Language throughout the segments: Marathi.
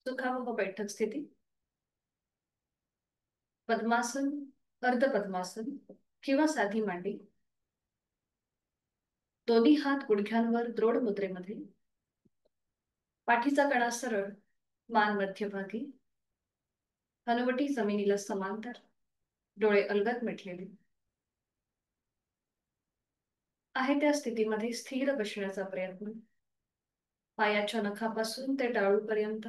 सुखावह बैठक स्थिती. पद्मासन, अर्ध पद्मासन किंवा साधी मांडी. दोन्ही हात गुडघ्यांवर द्रोड मुद्रेमध्ये. पाठीचा कणा सरळ, मान मध्यभागी. हनुवटी जमिनीला समांतर, डोळे अलगद मिटलेले. आहे त्या स्थितीमध्ये स्थिर बसण्याचा प्रयत्न. पायाच्या नखापासून ते टाळूपर्यंत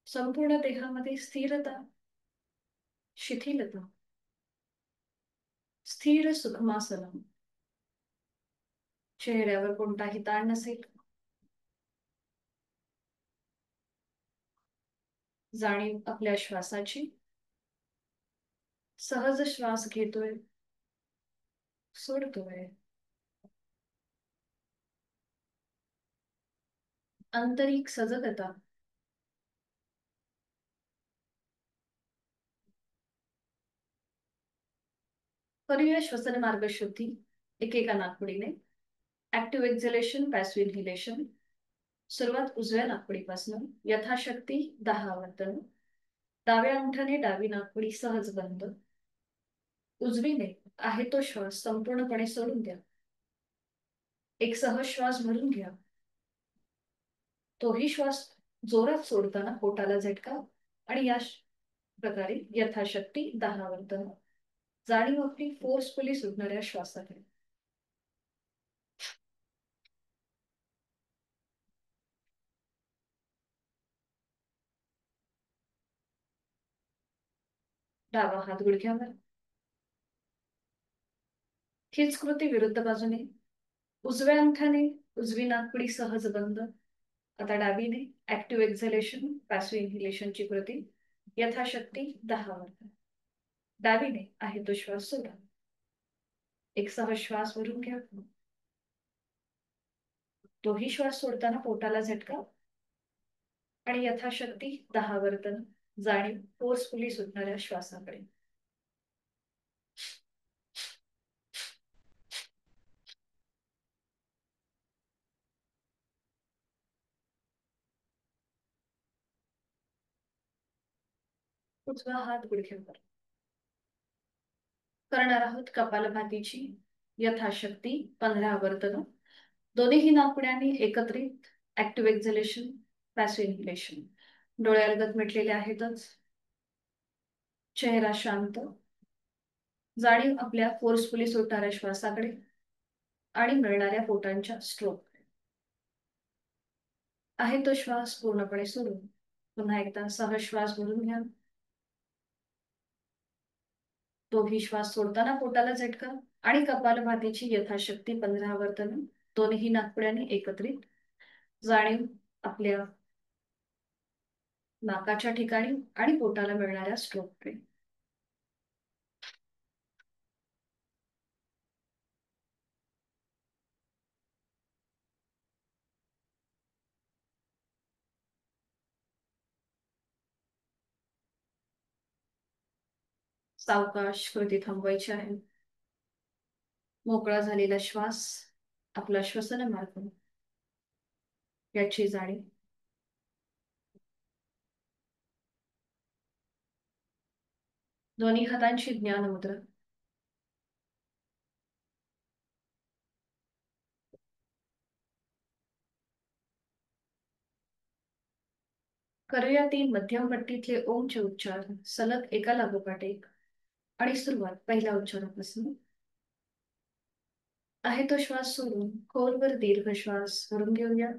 संपूर्ण देहामध्ये स्थिरता, शिथिलता. स्थिर सुखमासन. चेहऱ्यावर कोणताही ताण नसेल. जाणीव आपल्या श्वासाची. सहज श्वास घेतोय, सोडतोय. आंतरिक सजगता. करूया श्वसन मार्ग शुद्धी एकेका नाकपुडीने. Active exhalation, passive inhalation. सुरुवात उजव्या नाकपुडीपासून. यथाशक्ती 10 आवर्तन. डाव्या अंगठाने डावी नाकपुडी सहज बंद. उजवीने आहे तो श्वास संपूर्णपणे सोडून द्या. एक सहज श्वास भरून घ्या. तोही श्वास जोरात सोडताना पोटाला झटका. आणि या प्रकारे यथाशक्ती 10 आवर्तन. जाणीव आपली फोर्सफुली सुटणाऱ्या श्वासाकडे. डावा हात गुडघ्यावर. हीच कृती विरुद्ध बाजूने. उजव्या अंगठाने उजवी नाकपुडी सहज बंद. आता डावीने ऍक्टिव्ह एक्झलेशन, पॅसिव्ह इन्हेलेशनची कृती. यथाशक्ती 10 आवर्तन. डावीने आहे तो श्वास सोडा. एक सहज श्वास भरून घ्या. तोही श्वास सोडताना पोटाला झटका. आणि यथाशक्ती 10 आवर्तन. जाणीव फोर्सफुली सुटणाऱ्या श्वासाकडे. उजवा हात गुडघ्यावर. करणार आहोत कपालभातीची यथाशक्ती 15 आवर्तन. दोन्ही नाकपुड्यांनी एकत्रित ऍक्टिव्ह एक्झलेशन, पॅसिव्ह इन्हेलेशन. डोळे अलगद मिटलेले आहेतच. चेहरा शांत. जाणीव आपल्या फोर्सफुली सुटणाऱ्या श्वासाकडे आणि मिळणाऱ्या पोटांच्या स्ट्रोक. आहे तो श्वास पूर्णपणे सोडून पुन्हा एकदा सहज श्वास भरून घ्या. तोही श्वास सोडताना पोटाला झटका. आणि कपालभातीची यथाशक्ती 15 आवर्तन. दोन्ही नाकपुड्यांनी एकत्रित. जाणीव आपल्या नाकाच्या ठिकाणी आणि पोटाला मिळणाऱ्या स्ट्रोककडे. सावकाश कृती थांबवायची आहे. मोकळा झालेला श्वास आपला श्वसन मार्ग याची जाणीव. दोन्ही हातांची ज्ञान मुद्रा. करूया 3 मध्यम पट्टीतले ओमचे उच्चार सलग एका लागोपाठ एक. आणि सुरुवात पहिल्या उच्चारापासून. आहे तो श्वास सोडून खोलवर दीर्घ श्वास भरून घेऊया.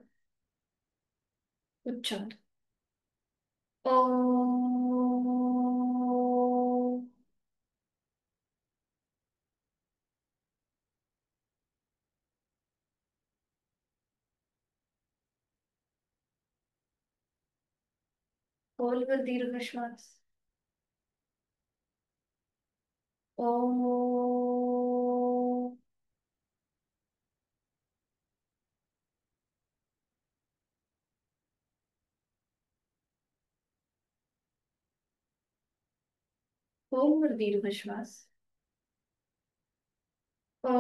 उच्चार ओ. खोलवर दीर्घ श्वास. ओ. खोलवर दीर्घ श्वास. ओ.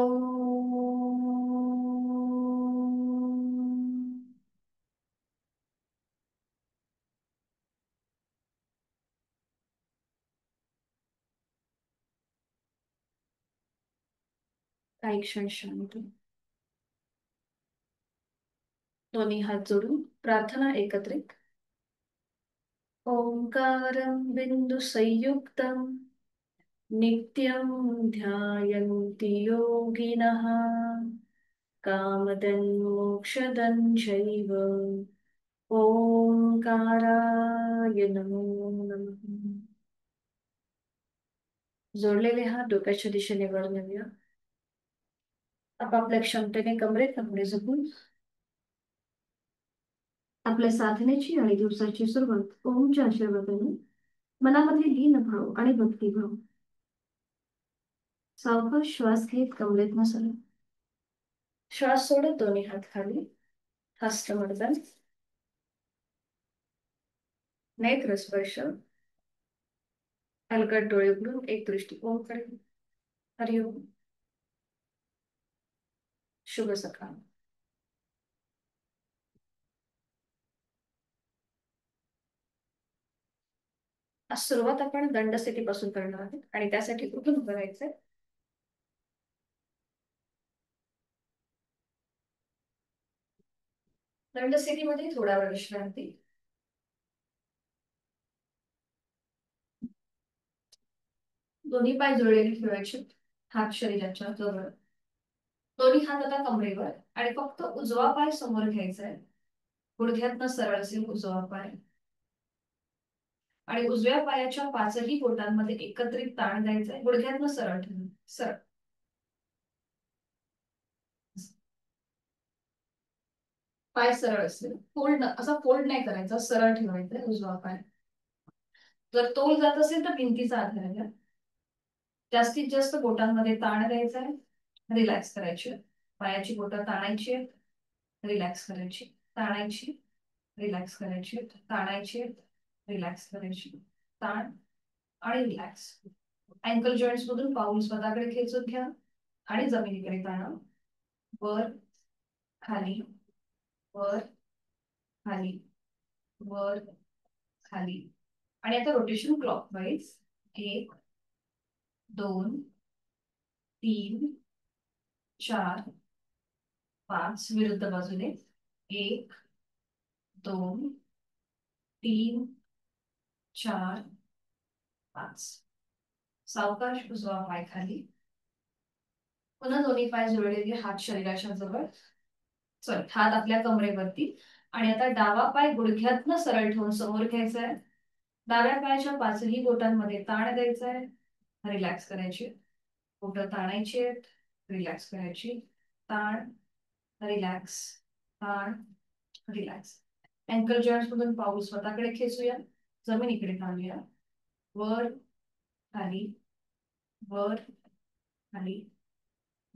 काही क्षण शांत. दोन्ही हात जोडून प्रार्थना एकत्रित. ओंकारं बिंदु संयुक्तं नित्यं ध्यायन्ति योगिनः कामदं मोक्षदं चैव. ओंकाराय नमो नमः. जोडलेले हात डोक्याच्या दिशेने वर नेऊया. आपापल्या क्षमतेने कमरेत कपडे झोपून आपल्या साधनेची आणि दिवसाची सुरुवात ओमच्या आशीर्वादाने मनामध्ये लीन भाव आणि भक्तिभाव. सावकाश श्वास घेत कमरेत नसला. श्वास सोडत दोन्ही हात खाली. हस्तमर्दन. नेत्र स्पर्श. हलकट डोळे उघडून एक दृष्टी ओमकडे. हरिओम. शुभ सकाळ. आज सुरुवात आपण दंड स्थितीपासून करणार आहोत आणि त्यासाठी कुठून करायचंय. दंड स्थितीमध्ये थोडा वेळ विश्रांती. दोन्ही पाय जुळलेले ठेवायचे. हात शरीराच्या जवळ. दोन्ही हात आता कमरेवर आणि फक्त उजवा पाय समोर घ्यायचा आहे. गुडघ्यातनं सरळ असेल उजवा पाय आणि उजव्या पायाच्या पाचही बोटांमध्ये एकत्रित ताण द्यायचा आहे. गुडघ्यातनं सरळ ठेवून सरळ. पाय सरळ असेल. फोल्ड असा फोल्ड नाही करायचा, सरळ ठेवायचा उजवा पाय. जर तोल जात असेल तर भिंतीचा आधार घ्या. जास्तीत जास्त बोटांमध्ये ताण द्यायचा आहे. रिलॅक्स करायची. पायाची बोटं ताणायची, रिलॅक्स करायची, ताणायची, रिलॅक्स करायची, ताणायची, रिलॅक्स करायची, ताण आणि रिलॅक्स. अँकल जॉईंट्स मधून पाऊल स्वतःकडे खेचून घ्या आणि जमिनीकडे ताणा. वर खाली वर खाली वर खाली. आणि आता रोटेशन क्लॉकवाईज. 1 2 3 4 5. विरुद्ध बाजूने 1 2 3 4 5. सावकाश उजवा पाय खाली. पुन्हा दोन्ही पाय जुळलेले, हात शरीराच्या जवळ. सॉरी, हात आपल्या कमरेवरती. आणि आता डावा पाय गुडघ्यातनं सरळ ठेवून समोर घ्यायचा आहे. डाव्या पायाच्या पाचही बोटांमध्ये ताण द्यायचा आहे. रिलॅक्स करायची. बोटं ताणायची आहेत. रिलॅक्स करायची. ताण, रिलॅक्स, ताण, रिलॅक्स. अँकल जॉईंट्स मधून पाऊल स्वतःकडे खेचूया. जमिनीकडे ताणूया. वर खाली वर खाली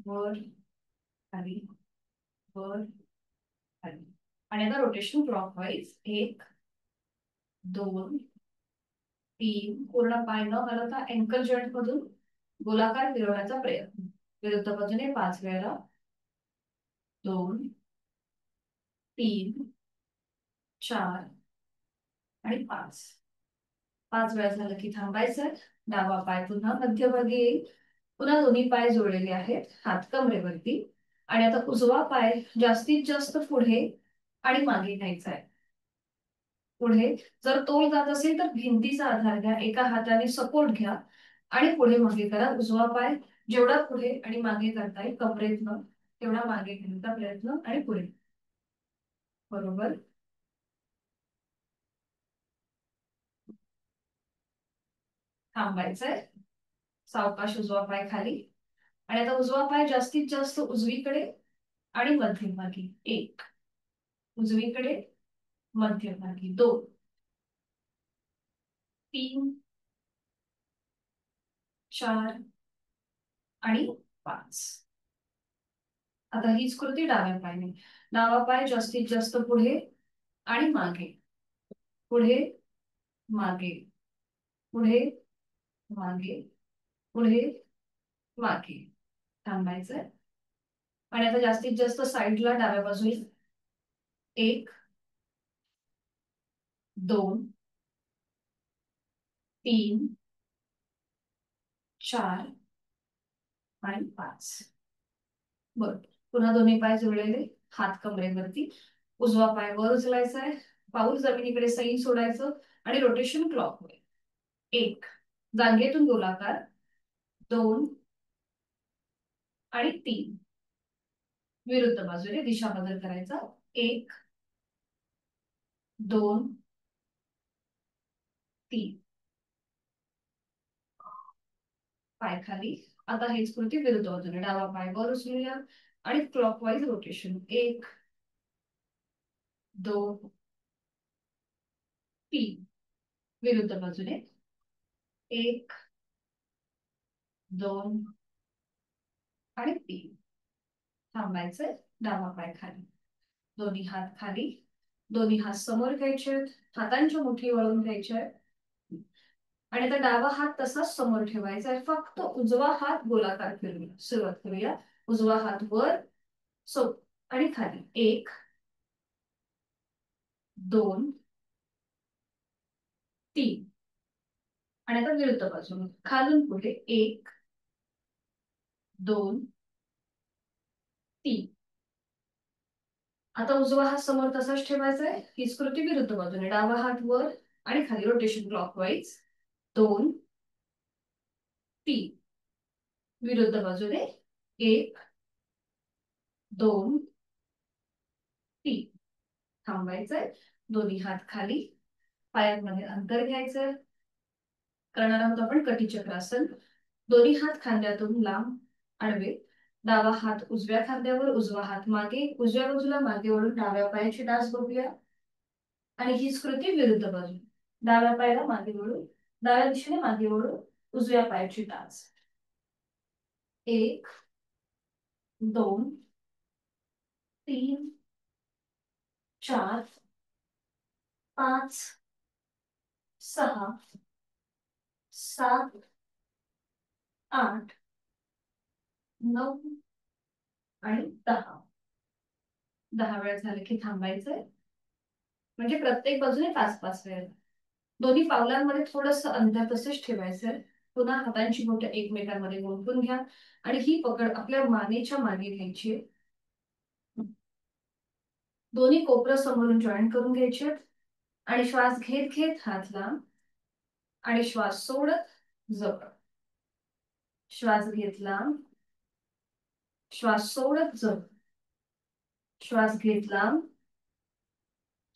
वर खाली वर खाली. आणि आता रोटेशन क्लॉकवाईज. 1 2 3. पूर्ण पाय न हलवता अँकल जॉईंट मधून गोलाकार फिरवण्याचा प्रयत्न. विरुद्ध बाजूने 5 वेळा. 2 3 4 आणि 5. 5 वेळा झालं की थांबायचं. डावा पाय पुन्हा मध्यभागी येईल. पुन्हा दोन्ही पाय जोडलेले आहेत, हात कमरेवरती. आणि आता उजवा पाय जास्तीत जास्त पुढे आणि मागे घ्यायचा आहे. पुढे जर तोल जात असेल तर भिंतीचा आधार घ्या. एका हाताने सपोर्ट घ्या आणि पुढे मागे करा. उजवा पाय जेवढा पुढे आणि मागे करता येईल कमरेतनं तेवढा मागे घेण्याचा प्रयत्न आणि पुढे. बरोबर. थांबायचंय. सावकाश उजवा पाय खाली. आणि आता उजवा पाय जास्तीत जास्त उजवीकडे आणि मध्यभागी. 1 उजवीकडे मध्यभागी. 2 3 4 आणि 5. आता हीच कृती डाव्या पायाने. डावा पाय जास्तीत जास्त पुढे आणि मागे. पुढे मागे पुढे मागे पुढे मागे. थांबायचंय. आणि आता जास्तीत जास्त साईडला डाव्या बाजूला. 1 2 3 4 आणि 5. बर, पुन्हा दोन्ही पाय जोडलेले, हात कमरेवरती, उजवा पाय वर उचलायचा आहे, पाऊल जमिनीकडे सैल सोडायचं आणि रोटेशन क्लॉकवाईज. 1, जांघेतून गोलाकार, 2 आणि 3, विरुद्ध बाजूने दिशा बदल करायचा. 1, 2, 3, पाय खाली. आता हेच कृती विरुद्ध बाजूने, डावा पाय वर उचलूया आणि क्लॉकवाईज रोटेशन. 1, 2, 3, विरुद्ध बाजूने. 1, 2 आणि 3. थांबायचंय, डावा पाय खाली, दोन्ही हात खाली, दोन्ही हात समोर घ्यायचे, हातांच्या मुठी वळून घ्यायच्या, आणि आता डावा हात तसाच समोर ठेवायचा आहे, फक्त उजवा हात गोलाकार फिरवूया. सुरुवात करूया. उजवा हात वर, सो आणि खाली. 1, 2, 3, आणि आता विरुद्ध बाजूने खालून पुढे. 1, 2, 3. आता उजवा हात समोर तसाच ठेवायचा आहे. हीच कृती विरुद्ध बाजूने, डावा हात वर आणि खाली, रोटेशन क्लॉकवाईज. 2, 3, विरुद्ध बाजूने. 1, 2, 3. थांबायचंय, दोन्ही हात खाली, पायांमध्ये अंतर घ्यायचंय. करणार आहोत आपण कटीचक्रासन. दोन्ही हात खांद्यातून लांब आडवे, डावा हात उजव्या खांद्यावर, उजवा हात मागे, उजव्या बाजूला मागे वळून डाव्या पायाची डास बघूया. आणि हीच कृती विरुद्ध बाजू, डाव्या पायाला मागे वळून, डाव्या दिशेने मागे वळून उजव्या पायाची डास. 1, 2, 3, 4, 5, 6, 7, 8, 9 आणि 10. 10 वेळा झाले की थांबायचंय. म्हणजे प्रत्येक बाजूने 5-5 वेळा. दोन्ही पावलांमध्ये थोडस अंतर तसंच ठेवायचंय. पुन्हा हातांची बोटं एकमेकांमध्ये गुंफून घ्या आणि ही पकड आपल्या मानेच्या मागे घ्यायची. दोन्ही कोपरं समोरून जॉईन करून घ्यायचे आणि श्वास घेत घेत हात लांब आणि श्वास सोडत जवळ. श्वास घेत लांब, श्वास सोडत जवळ. श्वास घेत लांब,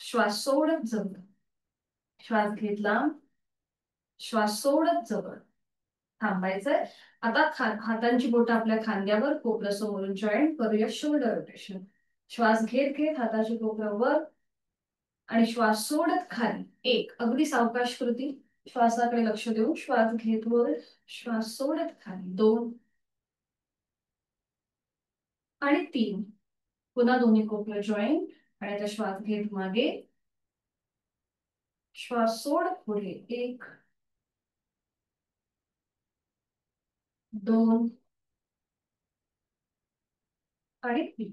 श्वास सोडत जवळ. श्वास घेत लांब, श्वास सोडत जवळ. थांबायचंय. आता हातांची बोटं आपल्या खांद्यावर, कोपरं समोरून जॉईंट करूया. Shoulder rotation. श्वास घेत घेत हाताची कोपरं वर आणि श्वास सोडत खाली. 1, अगदी सावकाश कृती. श्वासाकडे लक्ष देऊन श्वास घेत वर, श्वास सोडत खाली. 2 आणि 3. पुन्हा दोन्ही कोपरं जॉईंट आणि आता श्वास घेत मागे, श्वास सोडत पुढे. 1, 2 आणि 3.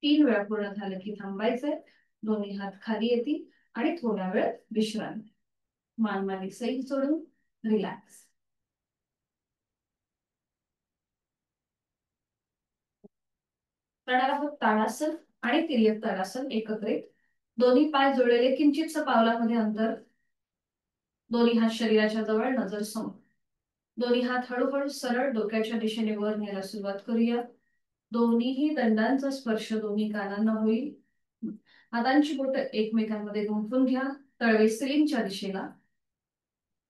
3 वेळा पूर्ण झालं की थांबायचंय. दोन्ही हात खाली येतील आणि थोडा वेळ विश्रांती. मान सैल सोडून रिलॅक्स. करणार आहोत ताडासन आणि तिर्यक ताडासन एकत्रित. दोन्ही पाय जोडलेले, किंचितसं पावलामध्ये अंतर. दोन्ही हात शरीराच्या जवळ, नजर समोर. दोन्ही हात हळूहळू सरळ डोक्याच्या दिशेने वर न्यायला सुरुवात करूया. दोन्हीही दंडांचा स्पर्श दोन्ही कानांना होईल. हातांची बोटं एकमेकांमध्ये गुंफून घ्या, तळवे सिलिंगच्या दिशेला.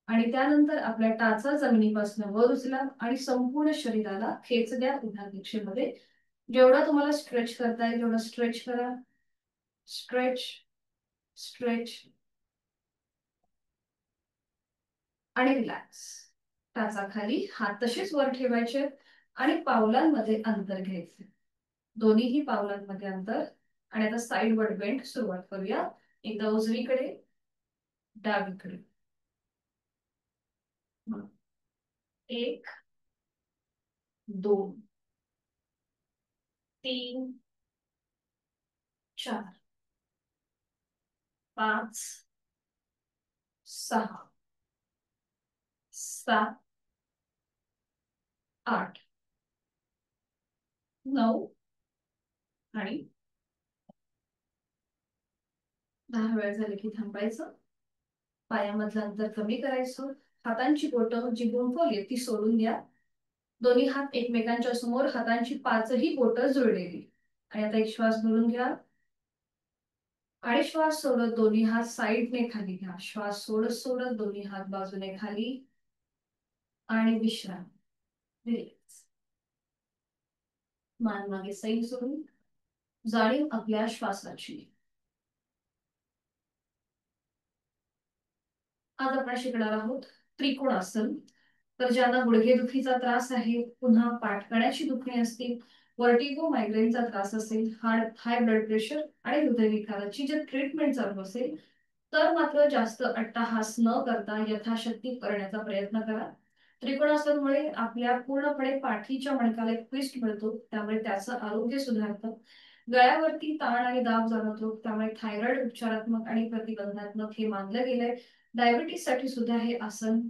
आणि त्यानंतर आपल्या टाचा जमिनीपासून वर उचला आणि संपूर्ण शरीराला खेच द्या उभ्या दिशेमध्ये. जेवढा तुम्हाला स्ट्रेच करता येईल तेवढा स्ट्रेच करा. स्ट्रेच, स्ट्रेच आणि रिलॅक्स. टाचा खाली, हात तसेच वर ठेवायचे आणि पावलांमध्ये अंतर घ्यायचे. दोन्हीही पावलांमध्ये अंतर. आणि आता साइडवर्ड बेंड सुरुवात करूया. एकदा उजवीकडे, डावीकडे. 1, 2, 3, 4, 5, 6, 7, 8, 9 आणि 10 वेळा झाले की थांबायचं. पायामधलं अंतर कमी करायचं. हातांची बोटं जी गुंफवली ती सोडून द्या. दोन्ही हात एकमेकांच्या समोर, हातांची पाचही बोटं जुळलेली. आणि आता एक श्वास भरून घ्या आणि श्वास सोडत दोन्ही हात साईडने खाली घ्या. श्वास सोडत सोडत दोन्ही हात बाजूने खाली आणि विश्राम. रिलॅक्स. मान मागे सैल सोडून जाणीव आपल्या श्वासाची. आज आपण शिकणार आहोत त्रिकोणासन. तर ज्यांना गुडघेदुखीचा त्रास आहे, पुन्हा पाठकण्याची दुखणी असतील, वर्टिगो मायग्रेनचा त्रास असेल, हाय ब्लड प्रेशर आणि हृदयविकाराची जे ट्रीटमेंट चालू असेल, तर मात्र जास्त अट्टाहास न करता यथाशक्ती करण्याचा प्रयत्न करा. त्रिकोणासनमुळे आपल्या पूर्णपणे पाठीच्या मणक्याला एक ट्विस्ट मिळतो, त्यामुळे त्याचं आरोग्य सुधारतं. गळ्यावरती ताण आणि दाब जाणवतो, त्यामुळे थायरॉइड उपचारात्मक आणि प्रतिबंधात्मक हे मानलं गेलंय. डायबिटीस साठी सुद्धा हे आसन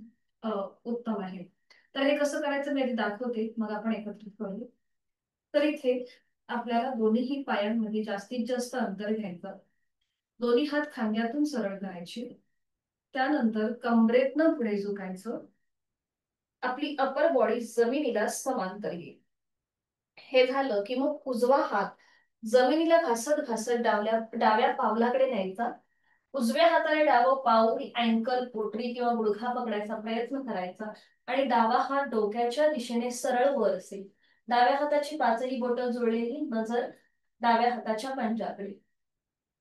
उत्तम आहे. तर हे कसं करायचं मी आधी दाखवते, मग आपण एकत्रित करू. तर इथे आपल्याला दोन्ही पायांमध्ये जास्तीत जास्त अंतर घ्यायचं. दोन्ही हात खांद्यातून सरळ करायचे. त्यानंतर कमरेतनं पुढे झुकायचं. आपली अपर बॉडी जमिनीला समांतर येईल. हे झालं की मग उजवा हात जमिनीला घासत घासत डाव्या पावलाकडे न्यायचा. उजव्या हाताने डावं पाऊल, अँकल, पोटरी किंवा गुडघा पकडायचा प्रयत्न करायचा आणि डावा हात डोक्याच्या दिशेने सरळ वर असेल. डाव्या हाताची पाचही बोटं जुळलेली, नजर डाव्या हाताच्या पंजाकडे.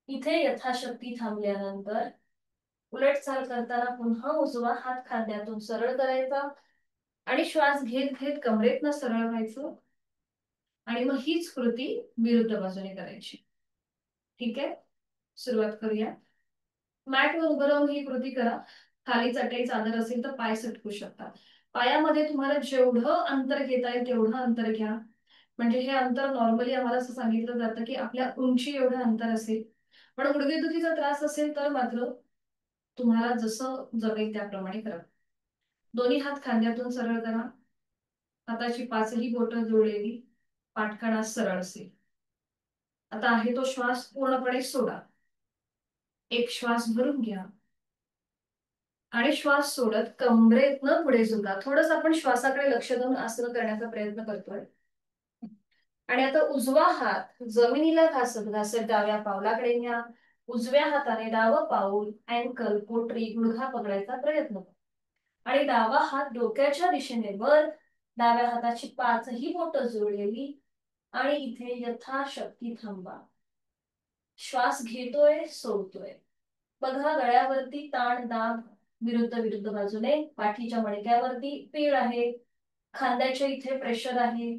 इथे यथाशक्ती थांबल्यानंतर उलट चाल करताना पुन्हा उजवा हात खांद्यातून सरळ करायचा आणि श्वास घेत घेत कमरेतनं सरळ व्हायचं. आणि मग हीच कृती विरुद्ध बाजूने करायची. ठीक आहे, सुरुवात करूया. मॅटवर उभं राहून ही कृती करा. खाली चटई चादर असेल तर पाय सटकू शकता. पायामध्ये तुम्हाला जेवढं अंतर घेता येईल तेवढं अंतर घ्या. म्हणजे हे अंतर नॉर्मली आम्हाला असं सांगितलं जातं की आपल्या उंची एवढं अंतर असेल. पण गुडघेदुखीचा त्रास असेल तर मात्र तुम्हाला जसं जमेल त्याप्रमाणे करा. दोन्ही हात खांद्यातून सरळ करा. हाताची पाचही बोटं जुळलेली, पाठकणा सरळ असेल. आता आहे तो श्वास पूर्णपणे सोडा. एक श्वास भरून घ्या आणि श्वास सोडत कमरेतनं पुढे झुका. थोडस आपण श्वासाकडे लक्ष देऊन आसन करण्याचा प्रयत्न करतोय. आणि आता उजवा हात जमिनीला घासत घासत डाव्या पावलाकडे न्या. उजव्या हाताने डावं पाऊल, अँकल, पोटरी, गुडघा पकडायचा प्रयत्न करा आणि डावा हात डोक्याच्या दिशेने वर. डाव्या हाताची पाचही बोटं जुळलेली आणि इथे यथाशक्ती थांबा. श्वास घेतोय, सोडतोय. बघा गळ्यावरती ताण दाब विरुद्ध विरुद्ध बाजूने. पाठीच्या मणक्यावरती पीळ आहे, खांद्याच्या इथे प्रेशर आहे.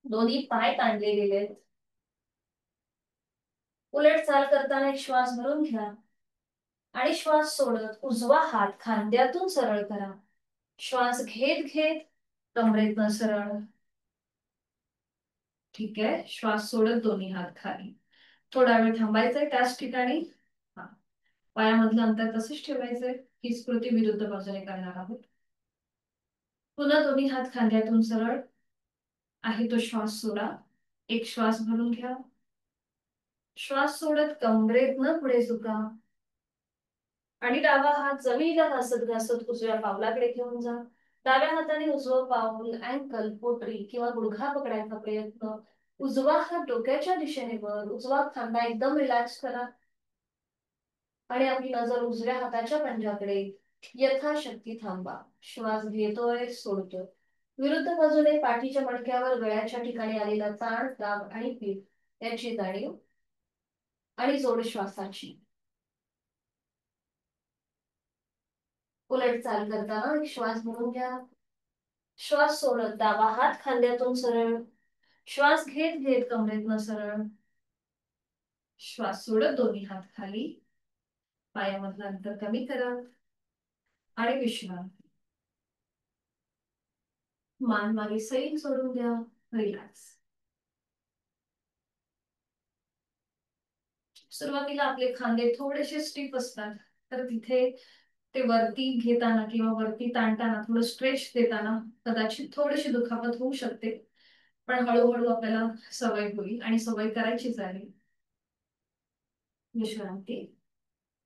दोन्ही पाय ताणले गेलेत. उलट चाल करताना एक श्वास भरून घ्या आणि श्वास सोडत उजवा हात खांद्यातून सरळ करा. श्वास घेत घेत कमरेतनं सरळ. ठीक आहे, श्वास सोडत दोन्ही हात खाली. थोडा वेळ थांबायचंय त्याच ठिकाणी. हा, पायामधलं अंतर तसंच ठेवायचंय. हीच कृती विरुद्ध बाजूने करणार आहोत. पुन्हा दोन्ही हात खांद्यातून सरळ. आहे तो श्वास सोडा. एक श्वास भरून घ्या. श्वास सोडत कमरेतनं पुढे झुका आणि डावा हात जमिनीला घासत घासत उजव्या पावलाकडे घेऊन जा. डाव्या हाताने उजवं पाऊल, अँकल, पोटरी किंवा गुडघा पकडायचा प्रयत्न. उजवा हात डोक्याच्या दिशेने वर. उजवा खांदा एकदम रिलॅक्स करा आणि आपली नजर उजव्या हाताच्या पंजाकडे. यथाशक्ती थांबा. श्वास घेतोय, सोडतोय. विरुद्ध बाजूने पाठीच्या मणक्यावर गळ्याच्या ठिकाणी आलेला ताण दाब आणि पीठ याची जाणीव आणि जोड श्वासाची. उलट चाल करताना श्वास भरून घ्या. श्वास सोडत डावा हात खांद्यातून सरळ. श्वास घेत घेत कमरेतनं सरळ. श्वास सोडत दोन्ही हात खाली. पायामधलं अंतर कमी करा आणि विश्राम. मान मागे सैल सोडून द्या. रिलॅक्स. सुरुवातीला आपले खांदे थोडेसे स्टिफ असतात, तर तिथे ते वरती घेताना किंवा वरती ताणताना थोडं स्ट्रेच देताना कदाचित थोडीशी दुखापत होऊ शकते. पण हळूहळू आपल्याला सवय होईल आणि सवय करायचीच आहे. विश्रांती.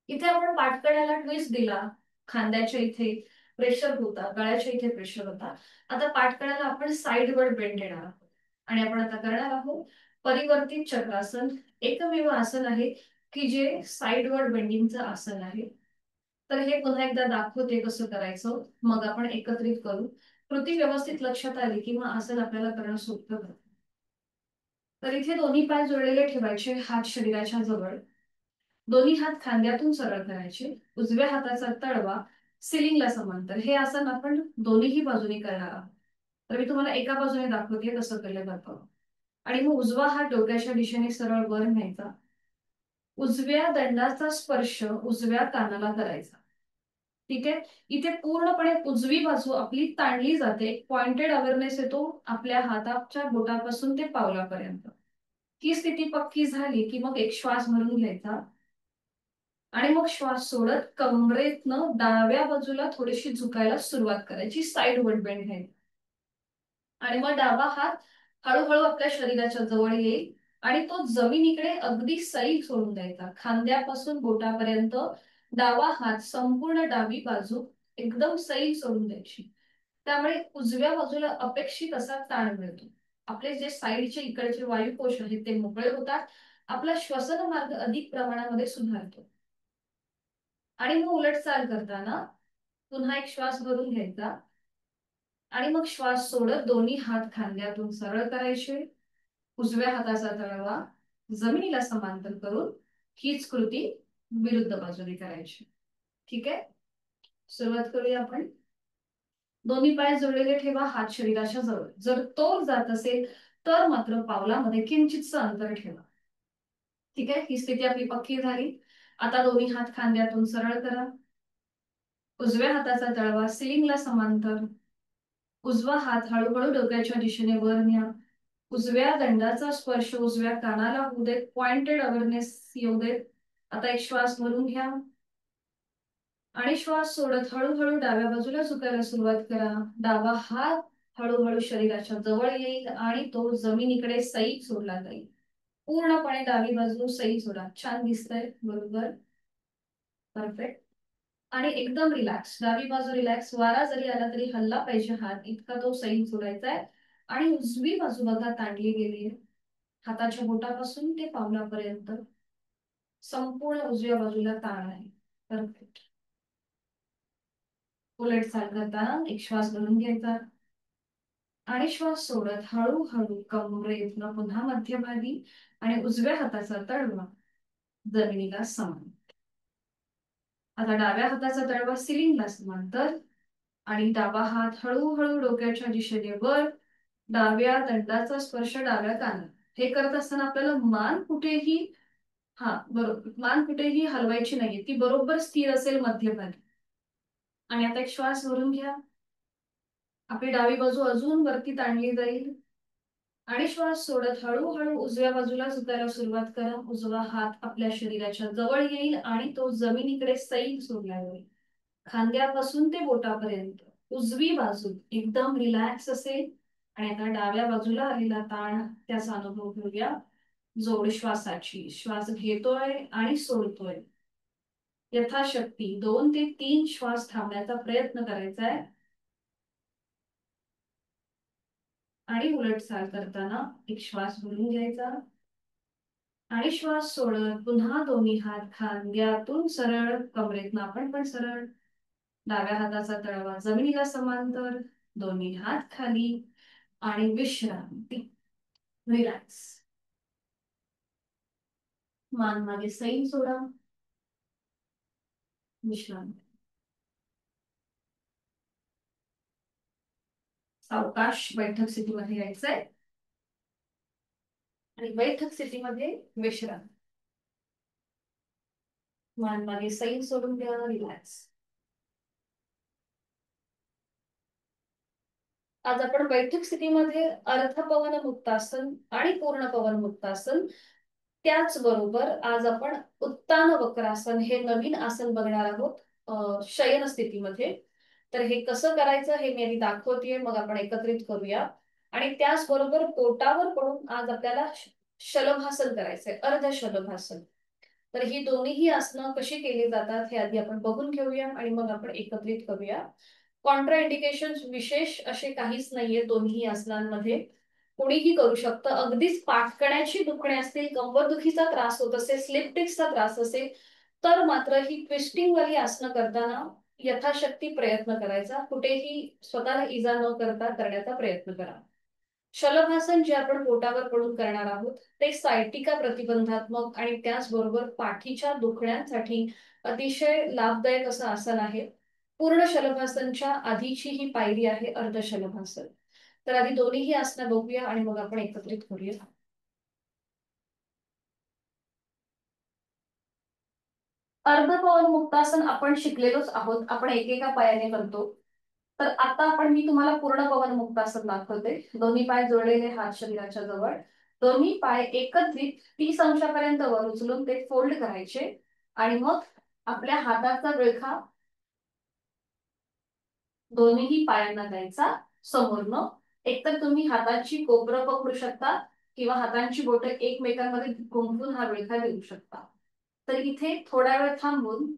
इथे आपण पाठकड्याला ट्विस्ट दिला, खांद्याच्या इथे प्रेशर होता, गळ्याच्या इथे प्रेशर होता. आता पाठकड्याला आपण साईडवर बेंड देणार आहोत आणि आपण आता करणार आहोत परिवर्तित चक्रासन. एकमेव आसन आहे की जे साईडवर बेंडिंगचं आसन आहे. तर हे पुन्हा एकदा दाखवते कसं करायचं, मग आपण एकत्रित करू. कृती व्यवस्थित लक्षात आली की मग आसन आपल्याला करणं सोपं जातं. तर इथे दोन्ही पाय जोडलेले ठेवायचे, हात शरीराच्या जवळ. दोन्ही हात खांद्यातून सरळ करायचे. उजव्या हाताचा तळवा सिलिंगला समांतर. हे आसन आपण दोन्हीही बाजूने करणार आहोत. तर मी तुम्हाला एका बाजूने दाखवते कसं केलं जातं. आणि मग उजवा हात डोक्याच्या दिशेने सरळ वर न्यायचा. उजव्या दंडाचा स्पर्श उजव्या कानाला करायचा. ठीक आहे. इथे पूर्णपणे उजवी बाजू आपली ताणली जाते. पॉइंटेड अवेअरनेस येतो आपल्या हाताच्या बोटापासून ते पावलापर्यंत. ही स्थिती पक्की झाली की मग एक श्वास भरून घ्यायचा आणि मग श्वास सोडत कमरेतनं डाव्या बाजूला थोडीशी झुकायला सुरुवात करायची, साईडवर बेंड घ्यायची. आणि मग डावा हात हळूहळू आपल्या शरीराच्या जवळ येईल आणि तो जमिनीकडे अगदी सैल सोडून द्यायचा. खांद्यापासून बोटापर्यंत डावा हात संपूर्ण डावी बाजू एकदम सैल सोडून द्यायची. त्यामुळे उजव्या बाजूला अपेक्षित असा ताण मिळतो. आपले जे साईडचे इकडचे वायुकोश आहेत ते मोकळे होतात. आपला श्वसन मार्ग अधिक प्रमाणामध्ये सुधारतो. आणि मग उलट चाल करताना पुन्हा एक श्वास भरून घ्यायचा आणि मग श्वास सोडत दोन्ही हात खांद्यातून सरळ करायचे. उजव्या हाताचा तळवा जमिनीला समांतर करून हीच कृती विरुद्ध बाजूने करायची. ठीक आहे. सुरुवात करूया आपण. दोन्ही पाय जोडलेले ठेवा, हात शरीराच्या जवळ. जर तोल जात असेल तर मात्र पावलामध्ये किंचितच अंतर ठेवा. ठीक आहे. ही स्थिती आपली पक्की झाली. आता दोन्ही हात खांद्यातून सरळ करा. उजव्या हाताचा तळवा सिलिंगला समांतर. उजवा हात हळूहळू डोक्याच्या दिशेने वर न्या. उजव्या दंडाचा स्पर्श उजव्या कानाला होऊ देत. पॉइंटेड अवेअरनेस येऊ देत. आता एक श्वास भरून घ्या आणि श्वास सोडत हळूहळू डाव्या बाजूला झुकायला सुरुवात करा. डावा हात हळूहळू शरीराच्या जवळ येईल आणि तो जमिनीकडे सैल सोडला जाईल. पूर्णपणे डावी बाजू सैल सोडा. छान दिसतंय. बरोबर. परफेक्ट. आणि एकदम रिलॅक्स. डावी बाजू रिलॅक्स. वारा जरी आला तरी हल्ला पाहिजे हात, इतका तो सैल सोडायचा आहे. आणि उजवी बाजू बघा ताणली गेली आहे. हाताच्या बोटापासून ते पावलापर्यंत संपूर्ण उजव्या बाजूला ताण आहे. परफेक्ट. उलट चाल करताना एक श्वास भरून घ्यायचा आणि श्वास सोडत हळूहळू कमरेतनं पुन्हा मध्यभागी आणि उजव्या हाताचा तळवा जमिनीला समान. आता डाव्या हाताचा तळवा सिलिंगला समांतर आणि डावा हात हळूहळू डोक्याच्या दिशेने वर. डाव्या दंडाचा स्पर्श डाव्या कानाला. हे करत असताना आपल्याला मान कुठेही, हा बरोबर, मान कुठेही हलवायची नाहीये, ती बरोबर स्थिर असेल मध्यभागी. आणि आता एक श्वास भरून घ्या. आपली डावी बाजू अजून वरती ताणली जाईल आणि श्वास सोडत हळूहळू उजव्या बाजूला झुकायला सुरुवात करा. उजवा हात आपल्या शरीराच्या जवळ येईल आणि तो जमिनीकडे सैल सोडला जाईल. खांद्यापासून ते बोटापर्यंत उजवी बाजू एकदम रिलॅक्स असेल. आणि आता डाव्या बाजूला आलेला ताण त्याचा अनुभव घेऊया. जोड श्वासाची. श्वास घेतोय आणि सोडतोय. यथाशक्ती 2 ते 3 श्वास थांबण्याचा प्रयत्न करायचा आहे. आणि उलट चाल करताना एक श्वास भरून घ्यायचा आणि श्वास सोडत पुन्हा दोन्ही हात खांद्यातून सरळ. कमरेतनं आपण पण सरळ. डाव्या हाताचा तळवा जमिनीला समांतर. दोन्ही हात खाली आणि विश्रांती. रिलॅक्स. मान मागे सैल सोडा. विश्रांती. सावकाश बैठक स्थितीमध्ये यायचंय आणि बैठक स्थितीमध्ये विश्रांती. मान मागे सैल सोडून द्या. रिलॅक्स. आज आपण बैठक स्थितीमध्ये अर्ध पवन मुक्तासन आणि पूर्ण पवन मुक्तासन, त्याचबरोबर आज आपण उत्तान वक्रासन हे नवीन आसन बघणार आहोत शयन स्थितीमध्ये. तर हे कसं करायचं हे मी आधी दाखवतेय, मग आपण एकत्रित करूया. आणि त्याचबरोबर पोटावर पडून आज आपल्याला शलभासन करायचंय, अर्ध शलभासन. तर ही दोन्हीही आसनं कशी केली जातात हे आधी आपण बघून घेऊया आणि मग आपण एकत्रित करूया. कॉन्ट्रा इंडिकेशन विशेष असे काहीच नाहीये दोन्ही आसनांमध्ये. कोणीही करू शकतं. अगदीच पाठकण्याची दुखणे असतील, कंबरदुखीचा त्रास होत असेल, स्लिप डिस्कचा त्रास असेल, तर मात्र ही ट्विस्टिंग वाली आसनं करताना यथाशक्ती प्रयत्न करायचा. कुठेही स्वतःला इजा न करता करण्याचा प्रयत्न करा. शलभासन जे आपण पोटावर पडून करणार आहोत ते सायटिका प्रतिबंधात्मक आणि त्याचबरोबर पाठीच्या दुखण्यासाठी अतिशय लाभदायक असं आसन आहे. पूर्ण शलभासनच्या आधीची ही पायरी आहे अर्ध शलभासन. तर आधी दोन्हीही आसनं बघूया आणि मग आपण एकत्रित करूया. अर्ध पवन मुक्तासन आपण शिकलेलोच आहोत. आपण एकेका पायाने करतो. तर आता आपण मी तुम्हाला पूर्ण पवन मुक्तासन दाखवते. दोन्ही पाय जोडलेले हात शरीराच्या जवळ. दोन्ही पाय एकत्रित 30 अंशापर्यंत वर उचलून ते फोल्ड करायचे आणि मग आपल्या हाताचा विळखा दोन्हीही पायांना द्यायचा समोरनं. एकतर तुम्ही हाताची कोपरं पकडू शकता किंवा हातांची बोटं एकमेकांमध्ये गुंफून हा विळखा देऊ शकता. तर इथे थोडा वेळ थांबून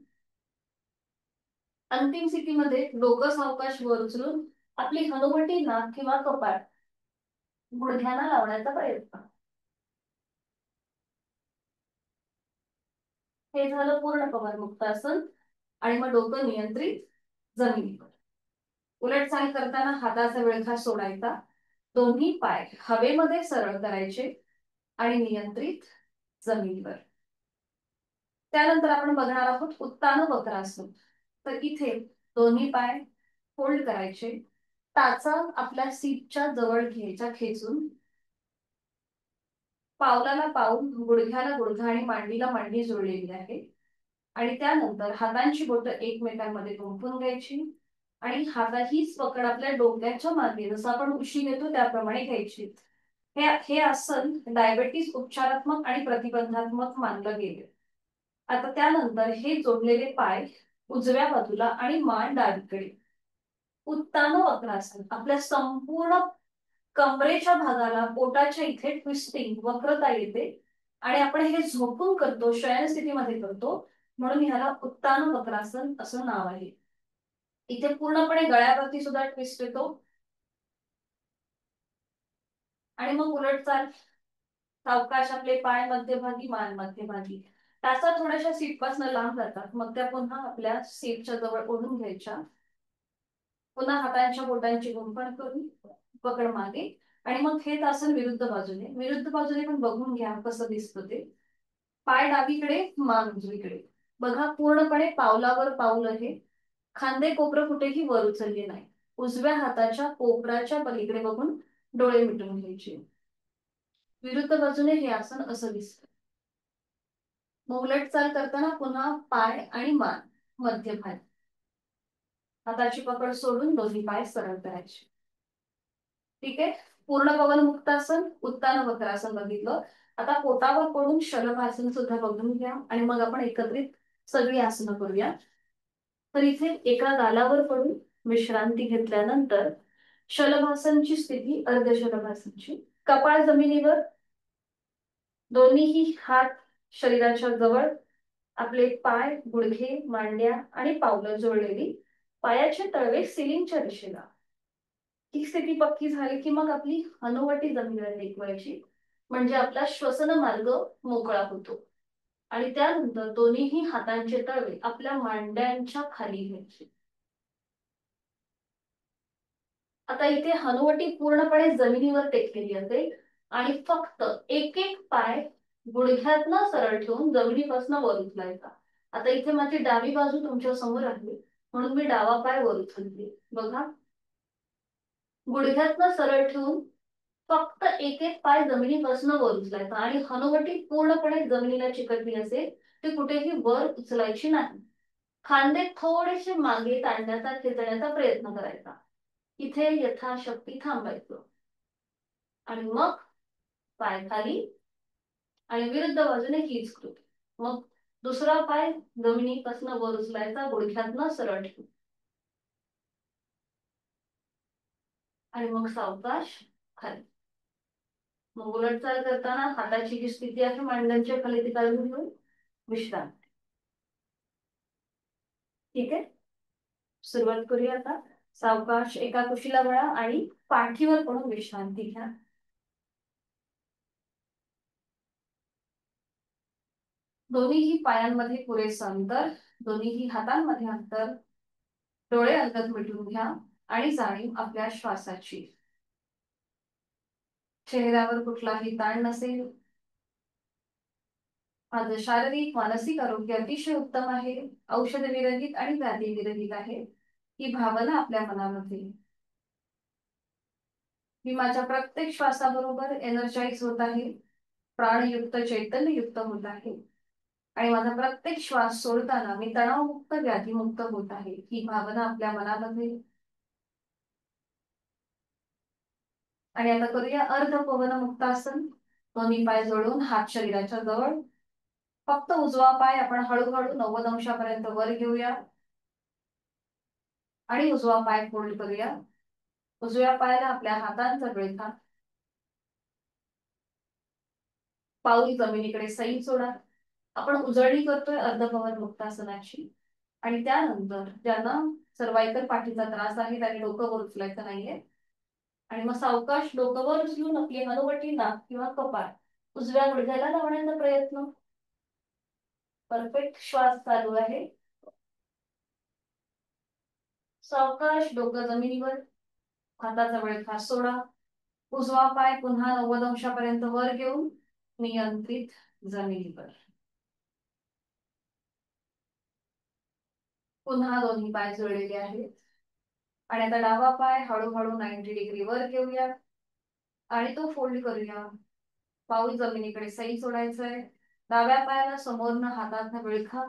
अंतिम स्थितीमध्ये डोकं सावकाश वर उचलून आपली हनुवटी, नाक किंवा कपाळ गुडघ्याला लावण्याचा प्रयत्न. हे झालं पूर्ण पवन मुक्तासन. आणि मग डोकं नियंत्रित जमिनीवर. उलटचाल करताना हाताचा विळखा सोडायचा. दोन्ही पाय हवेमध्ये सरळ करायचे आणि नियंत्रित जमिनीवर. त्यानंतर आपण बघणार आहोत उत्तान वक्रासन. तर इथे दोन्ही पाय फोल्ड करायचे. टाचा आपल्या सीटच्या जवळ घ्यायचा खेचून. पावलाला पाऊल, गुडघ्याला गुडघा आणि मांडीला मांडी जोडलेली आहे. आणि त्यानंतर हातांची बोटं एकमेकांमध्ये गुंफून घ्यायची आणि हाताचीच पकड आपल्या डोक्याच्या मागे जसं आपण उशी घेतो त्याप्रमाणे घ्यायची. हे हे आसन डायबेटीस उपचारात्मक आणि प्रतिबंधात्मक मानलं गेले. आता त्यानंतर हे जोडलेले पाय उजव्या बाजूला आणि मान डावीकडे. उत्तान वक्रासन आपल्या संपूर्ण कमरेच्या भागाला पोटाच्या इथे ट्विस्टिंग वक्रता येते आणि आपण हे झोपून करतो, शयन स्थितीमध्ये करतो, म्हणून ह्याला उत्तान वक्रासन असं नाव आहे. इथे पूर्णपणे गळ्यावरती सुद्धा ट्विस्ट येतो आणि मग उलटचाल. सावकाश आपले पाय मध्यभागी, मान मध्यभागी. टाचा थोड्याशा सीटपासून लांब जातात, मग त्या पुन्हा आपल्या सीटच्या जवळ ओढून घ्यायच्या. पुन्हा हातांच्या बोटांची गुंफण करून पकड मागे आणि मग हेच आसन विरुद्ध बाजूने. विरुद्ध बाजूने पण बघून घ्या कसं दिसतं ते. पाय डावीकडे, मान उजवीकडे. बघा पूर्णपणे पावलावर पाऊल आहे. खांदे कोपरं कुठेही वर उचलले नाही. उजव्या हाताच्या कोपराच्या पलीकडे बघून डोळे मिटून घ्यायचे. विरुद्ध बाजूने हे आसन असं दिसतं. मग उलटचाल करताना पुन्हा पाय आणि मान मध्यभागी. हाताची पकड सोडून दोन्ही पाय सरळ करायचे. ठीक आहे. पूर्ण पवन मुक्तासन, उत्तान वक्रासन बघितलं. आता पोटावर पडून शलभासन सुद्धा बघून घ्या आणि मग आपण एकत्रित सगळी आसनं करूया. तर इथे एका गालावर पडून विश्रांती घेतल्यानंतर शलभासनची स्थिती अर्ध शलभासनची. कपाळ जमिनीवर, दोन्हीही हात शरीराच्या जवळ, आपले पाय, गुडघे, मांड्या आणि पावलं जोडलेली. पायाचे तळवे सिलिंगच्या दिशेला. ही स्थिती पक्की झाली की मग आपली हनुवटी जमिनीवर टेकवायची, म्हणजे आपला श्वसन मार्ग मोकळा होतो. आणि त्यानंतर दोन्हीही हातांचे तळवे आपल्या मांड्यांच्या खाली घ्यायचे. आता इथे हनुवटी पूर्णपणे जमिनीवर टेकलेली असेल आणि फक्त एक एक पाय गुडघ्यातनं सरळ ठेवून जमिनीपासून वर उचलायचा. आता इथे माझी डावी बाजू तुमच्या समोर आहे, म्हणून मी डावा पाय वर उचलते. बघा, गुडघ्यातनं सरळ ठेवून फक्त एक एक पाय जमिनीपासून वर उचलायचा आणि हनुवटी पूर्णपणे जमिनीला चिकटली असेल ते कुठेही वर उचलायची नाही. खांदे थोडेसे मागे ताणण्याचा, खेचण्याचा प्रयत्न करायचा. इथे यथाशक्ती थांबायचं आणि मग पाय खाली आणि विरुद्ध बाजूने हीच कृती. मग दुसरा पाय जमिनीपासून वर उचलायचा, गुडघ्यातनं सरळ ठेवून आणि मग सावकाश खाली. मग उलटचाल करताना हाताची जी स्थिती आहे मांड्यांच्या खाली ती काढून घेऊन विश्रांती. ठीक आहे, सुरुवात करूया आता. सावकाश एका कुशीला वळा आणि पाठीवर पडून विश्रांती घ्या. दोन्हीही पायांमध्ये पुरेसं अंतर, दोन्हीही हातांमध्ये अंतर. डोळे अलगद मिटून घ्या आणि जाणीव आपल्या श्वासाची. चेहऱ्यावर कुठलाही ताण नसेल. माझं शारीरिक मानसिक आरोग्य अतिशय उत्तम आहे, औषध विरहित आणि व्याधी विरहित आहे, ही भावना आपल्या मनामध्ये. मी माझ्या प्रत्येक श्वासाबरोबर एनर्जाइज होत आहे, प्राणयुक्त चैतन्ययुक्त होत आहे. आणि माझा प्रत्येक श्वास सोडताना मी तणावमुक्त व्याधीमुक्त होत आहे, ही भावना आपल्या मनामध्ये. आणि आता करूया अर्ध पवन मुक्तासन. दोन्ही पाय जोडून हात शरीराच्या जवळ. फक्त उजवा पाय आपण हळूहळू 90 अंशापर्यंत वर घेऊया आणि उजवा पाय फोल्ड करूया. उजव्या पायाला आपल्या हातांचा विळखा. पाऊल जमिनीकडे सैल सोडा. आपण उजळणी करतोय अर्धपवन मुक्तासनाची. आणि त्यानंतर ज्यांना सर्वायकल पाठीचा त्रास आहे त्यांनी डोकं वर उचलायचं नाहीये. आणि मग सावकाश डोकं वर उचलून आपली हनुवटी, नाक किंवा कपाळ उजव्या गुडघ्याला लावण्याचा प्रयत्न. परफेक्ट श्वास चालू आहे. सावकाश डोकं जमिनीवर, हाताचा विळखा सोडा. उजवा पाय पुन्हा 90 अंशापर्यंत वर घेऊन नियंत्रित जमिनीवर. पुन्हा दोन्ही पाय जोडलेले आहेत. आणि आता डावा पाय हळूहळू 90 डिग्री वर घेऊया आणि तो फोल्ड करूया. पाऊल जमिनीकडे सैल सोडायचंय. डाव्या पायाला समोरनं हातातनं विळखा.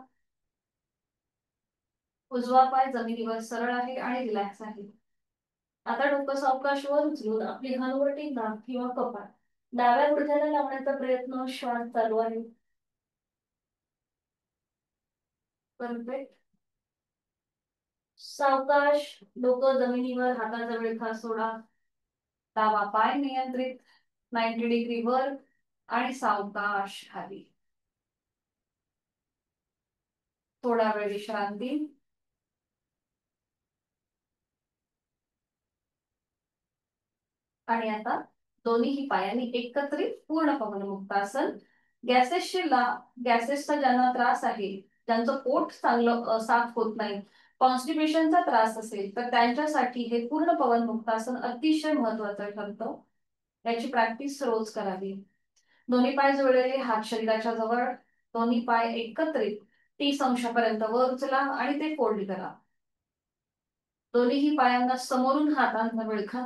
उजवा पाय जमिनीवर सरळ आहे आणि रिलॅक्स आहे. आता डोकं सावकाश वर उचलून आपली हनुवटी, नाक किंवा कपाळ डाव्या गुडघ्याला लावण्याचा प्रयत्न. श्वास चालू आहे. परफेक्ट. सावकाश डोकं जमिनीवर, हाताचा विळखा सोडा. डावा पाय नियंत्रित 90 डिग्री वर आणि सावकाश खाली. थोडा वेळ विश्रांती. आणि आता दोन्ही पायांनी एकत्रित पूर्ण पवन मुक्तासन. गॅसेसचा ज्यांना त्रास आहे, ज्यांचं पोट चांगलं साफ होत नाही, कॉन्स्टिपेशनचा त्रास असेल तर त्यांच्यासाठी हे पूर्ण पवन मुक्तासन अतिशय महत्वाचं ठरतं. याची प्रॅक्टिस रोज करावी. दोन्ही पाय जोडलेले, हात शरीराच्या जवळ. दोन्ही पाय एकत्रित 30 अंशापर्यंत वर उचला आणि ते फोल्ड करा. दोन्हीही पायांना समोरून हातांना विळखा.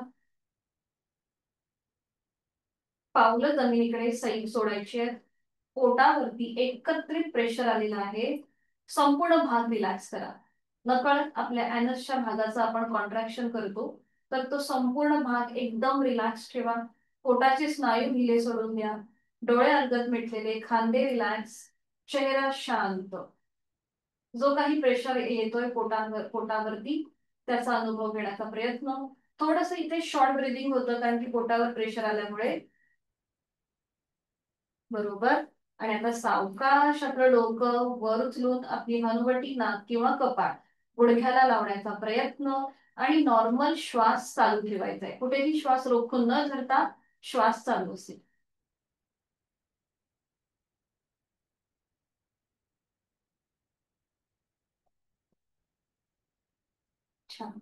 पावलं जमिनीकडे सैल सोडायची आहेत. पोटावरती एकत्रित प्रेशर आलेलं आहे. संपूर्ण भाग रिलॅक्स करा. नकळत आपल्या अॅनसच्या भागाचा आपण कॉन्ट्रॅक्शन करतो, तर तो संपूर्ण भाग एकदम रिलॅक्स ठेवा. पोटाचे स्नायू ढिले सोडून द्या. डोळे अलगद मिटलेले, खांदे रिलॅक्स, चेहरा शांत. जो काही प्रेशर येतोय पोटावरती त्याचा अनुभव घेण्याचा प्रयत्न. थोडस इथे शॉर्ट ब्रिदिंग होतं कारण की पोटावर प्रेशर आल्यामुळे. बरोबर. आणि आता सावकाश आपलं डोकं वर उचलून आपली हनुवटी, नाक किंवा कपाळ गुडघ्याला लावण्याचा प्रयत्न. आणि नॉर्मल श्वास चालू ठेवायचा आहे. कुठेही श्वास रोखून न धरता श्वास चालू असेल. छान.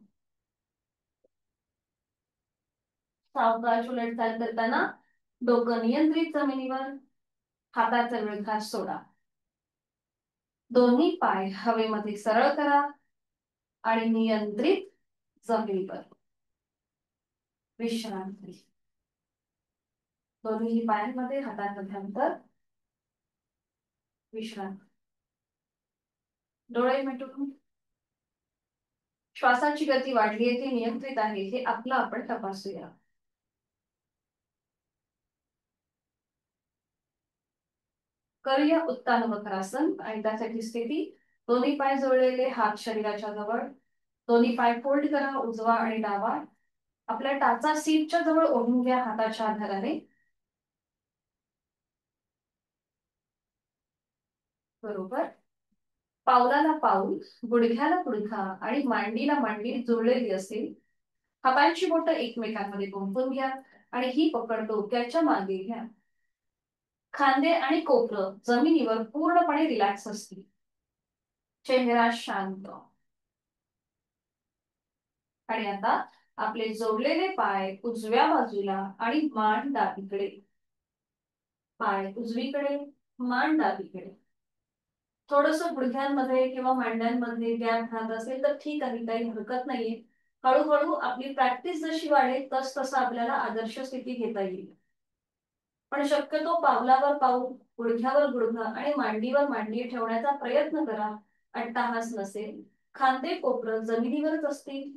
सावकाश उलटचाल करताना डोकं नियंत्रित जमिनीवर, हाताचा विळखा सोडा. दोन्ही पाय हवेमध्ये सरळ करा आणि नियंत्रित जमिनीवर विश्रांती. दोन्ही पायांमध्ये, हातांमध्ये अंतर. विश्रांती. डोळे मिटून श्वासाची गती वाढली आहे की नियंत्रित आहे हे आपलं आपण तपासूया. करूया उत्तान वक्रासन. आणि त्यासाठी स्थिती दोन्ही पाय जोडलेले, हात शरीराच्या जवळ. दोन्ही पाय फोल्ड करा, उजवा आणि डावा. आपल्या टाचा सीटच्या जवळ ओढून घ्या हाताच्या आधाराने. बरोबर. पावलाला पाऊल, गुडघ्याला गुडघा आणि मांडीला मांडी जुळलेली असेल. हातांची बोटं एकमेकांमध्ये गुंफून घ्या आणि ही पकड डोक्याच्या मागे घ्या. खांदे आणि कोपरं जमिनीवर पूर्णपणे रिलॅक्स असतील. चेहरा शांत. आणि आता आपले जोडलेले पाय उजव्या बाजूला आणि मान डावीकडे. पाय उजवीकडे, मान डावीकडे. थोडस गुडघ्यांमध्ये किंवा मांड्यांमध्ये गॅप राहत असेल तर ठीक आहे, काही हरकत नाहीये. हळूहळू आपली प्रॅक्टिस जशी वाढेल तस तसं आपल्याला आदर्श स्थिती घेता येईल. पण शक्यतो पावलावर पाऊल, गुडघ्यावर गुडघा आणि मांडीवर मांडी ठेवण्याचा प्रयत्न करा. अट्टाहास नसेल. खांदे कोपरं जमिनीवरच असतील.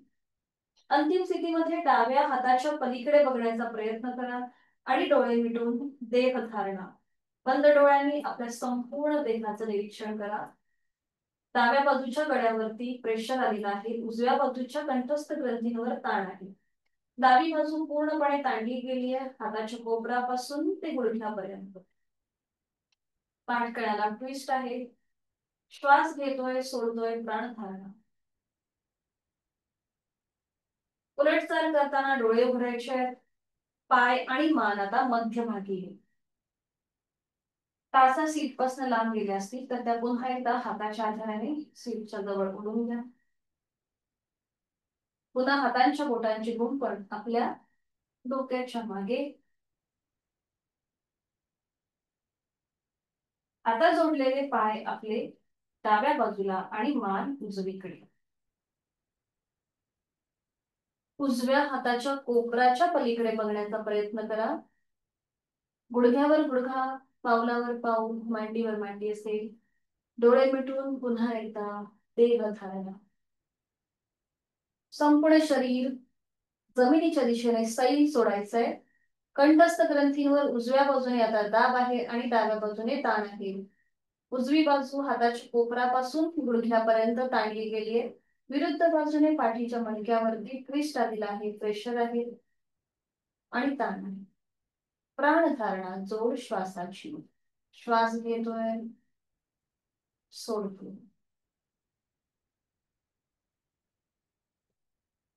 अंतिम स्थितीमध्ये डाव्या हाताच्या पलीकडे बघण्याचा प्रयत्न करा आणि डोळे मिटून देह धारणा. बंद डोळ्यांनी आपल्या संपूर्ण देहाचं निरीक्षण करा. डाव्या बाजूच्या गड्यावरती प्रेशर आलेलं आहे. उजव्या बाजूच्या कंठस्थ ग्रंथींवर ताण आहे. डावी बाजू पूर्णपणे ताणली गेली आहे, हाताच्या कोपरापासून ते गुडघ्यापर्यंत. पाठकळ्याला ट्विस्ट आहे. श्वास घेतोय, सोडतोय, प्राणधारणा. उलटचाल करताना डोळे उघडायचे आहेत. पाय आणि मान आता मध्यभागी. टाचा सीट पासून लांब गेले असतील तर त्या पुन्हा एकदा हाताच्या आधाराने सीटच्या जवळ ओढून घ्या. पुन्हा हातांच्या बोटांची गुंफण आपल्या डोक्याच्या मागे. आता जोडलेले पाय आपले डाव्या बाजूला आणि मान उजवीकडे. उजव्या हाताच्या कोपराच्या पलीकडे बघण्याचा प्रयत्न करा. गुडघ्यावर गुडघा, पावलावर पाऊल, मांडीवर मांडी असेल. डोळे मिटून पुन्हा एकदा देह धारणा. संपूर्ण शरीर जमिनीच्या दिशेने सैल सोडायचंय. कंठस्थ ग्रंथींवर उजव्या बाजूने आता दाब आहे आणि डाव्या बाजूने ताण आहे. उजवी बाजू हाताच्या कोपरापासून गुडघ्यापर्यंत ताणली गेली आहे. विरुद्ध बाजूने पाठीच्या मणक्यावरती ट्विस्ट आलेला आहे, प्रेशर आहे आणि ताण आहे. प्राणधारणा जोड श्वासाची. श्वास घेतोय, सोडतोय.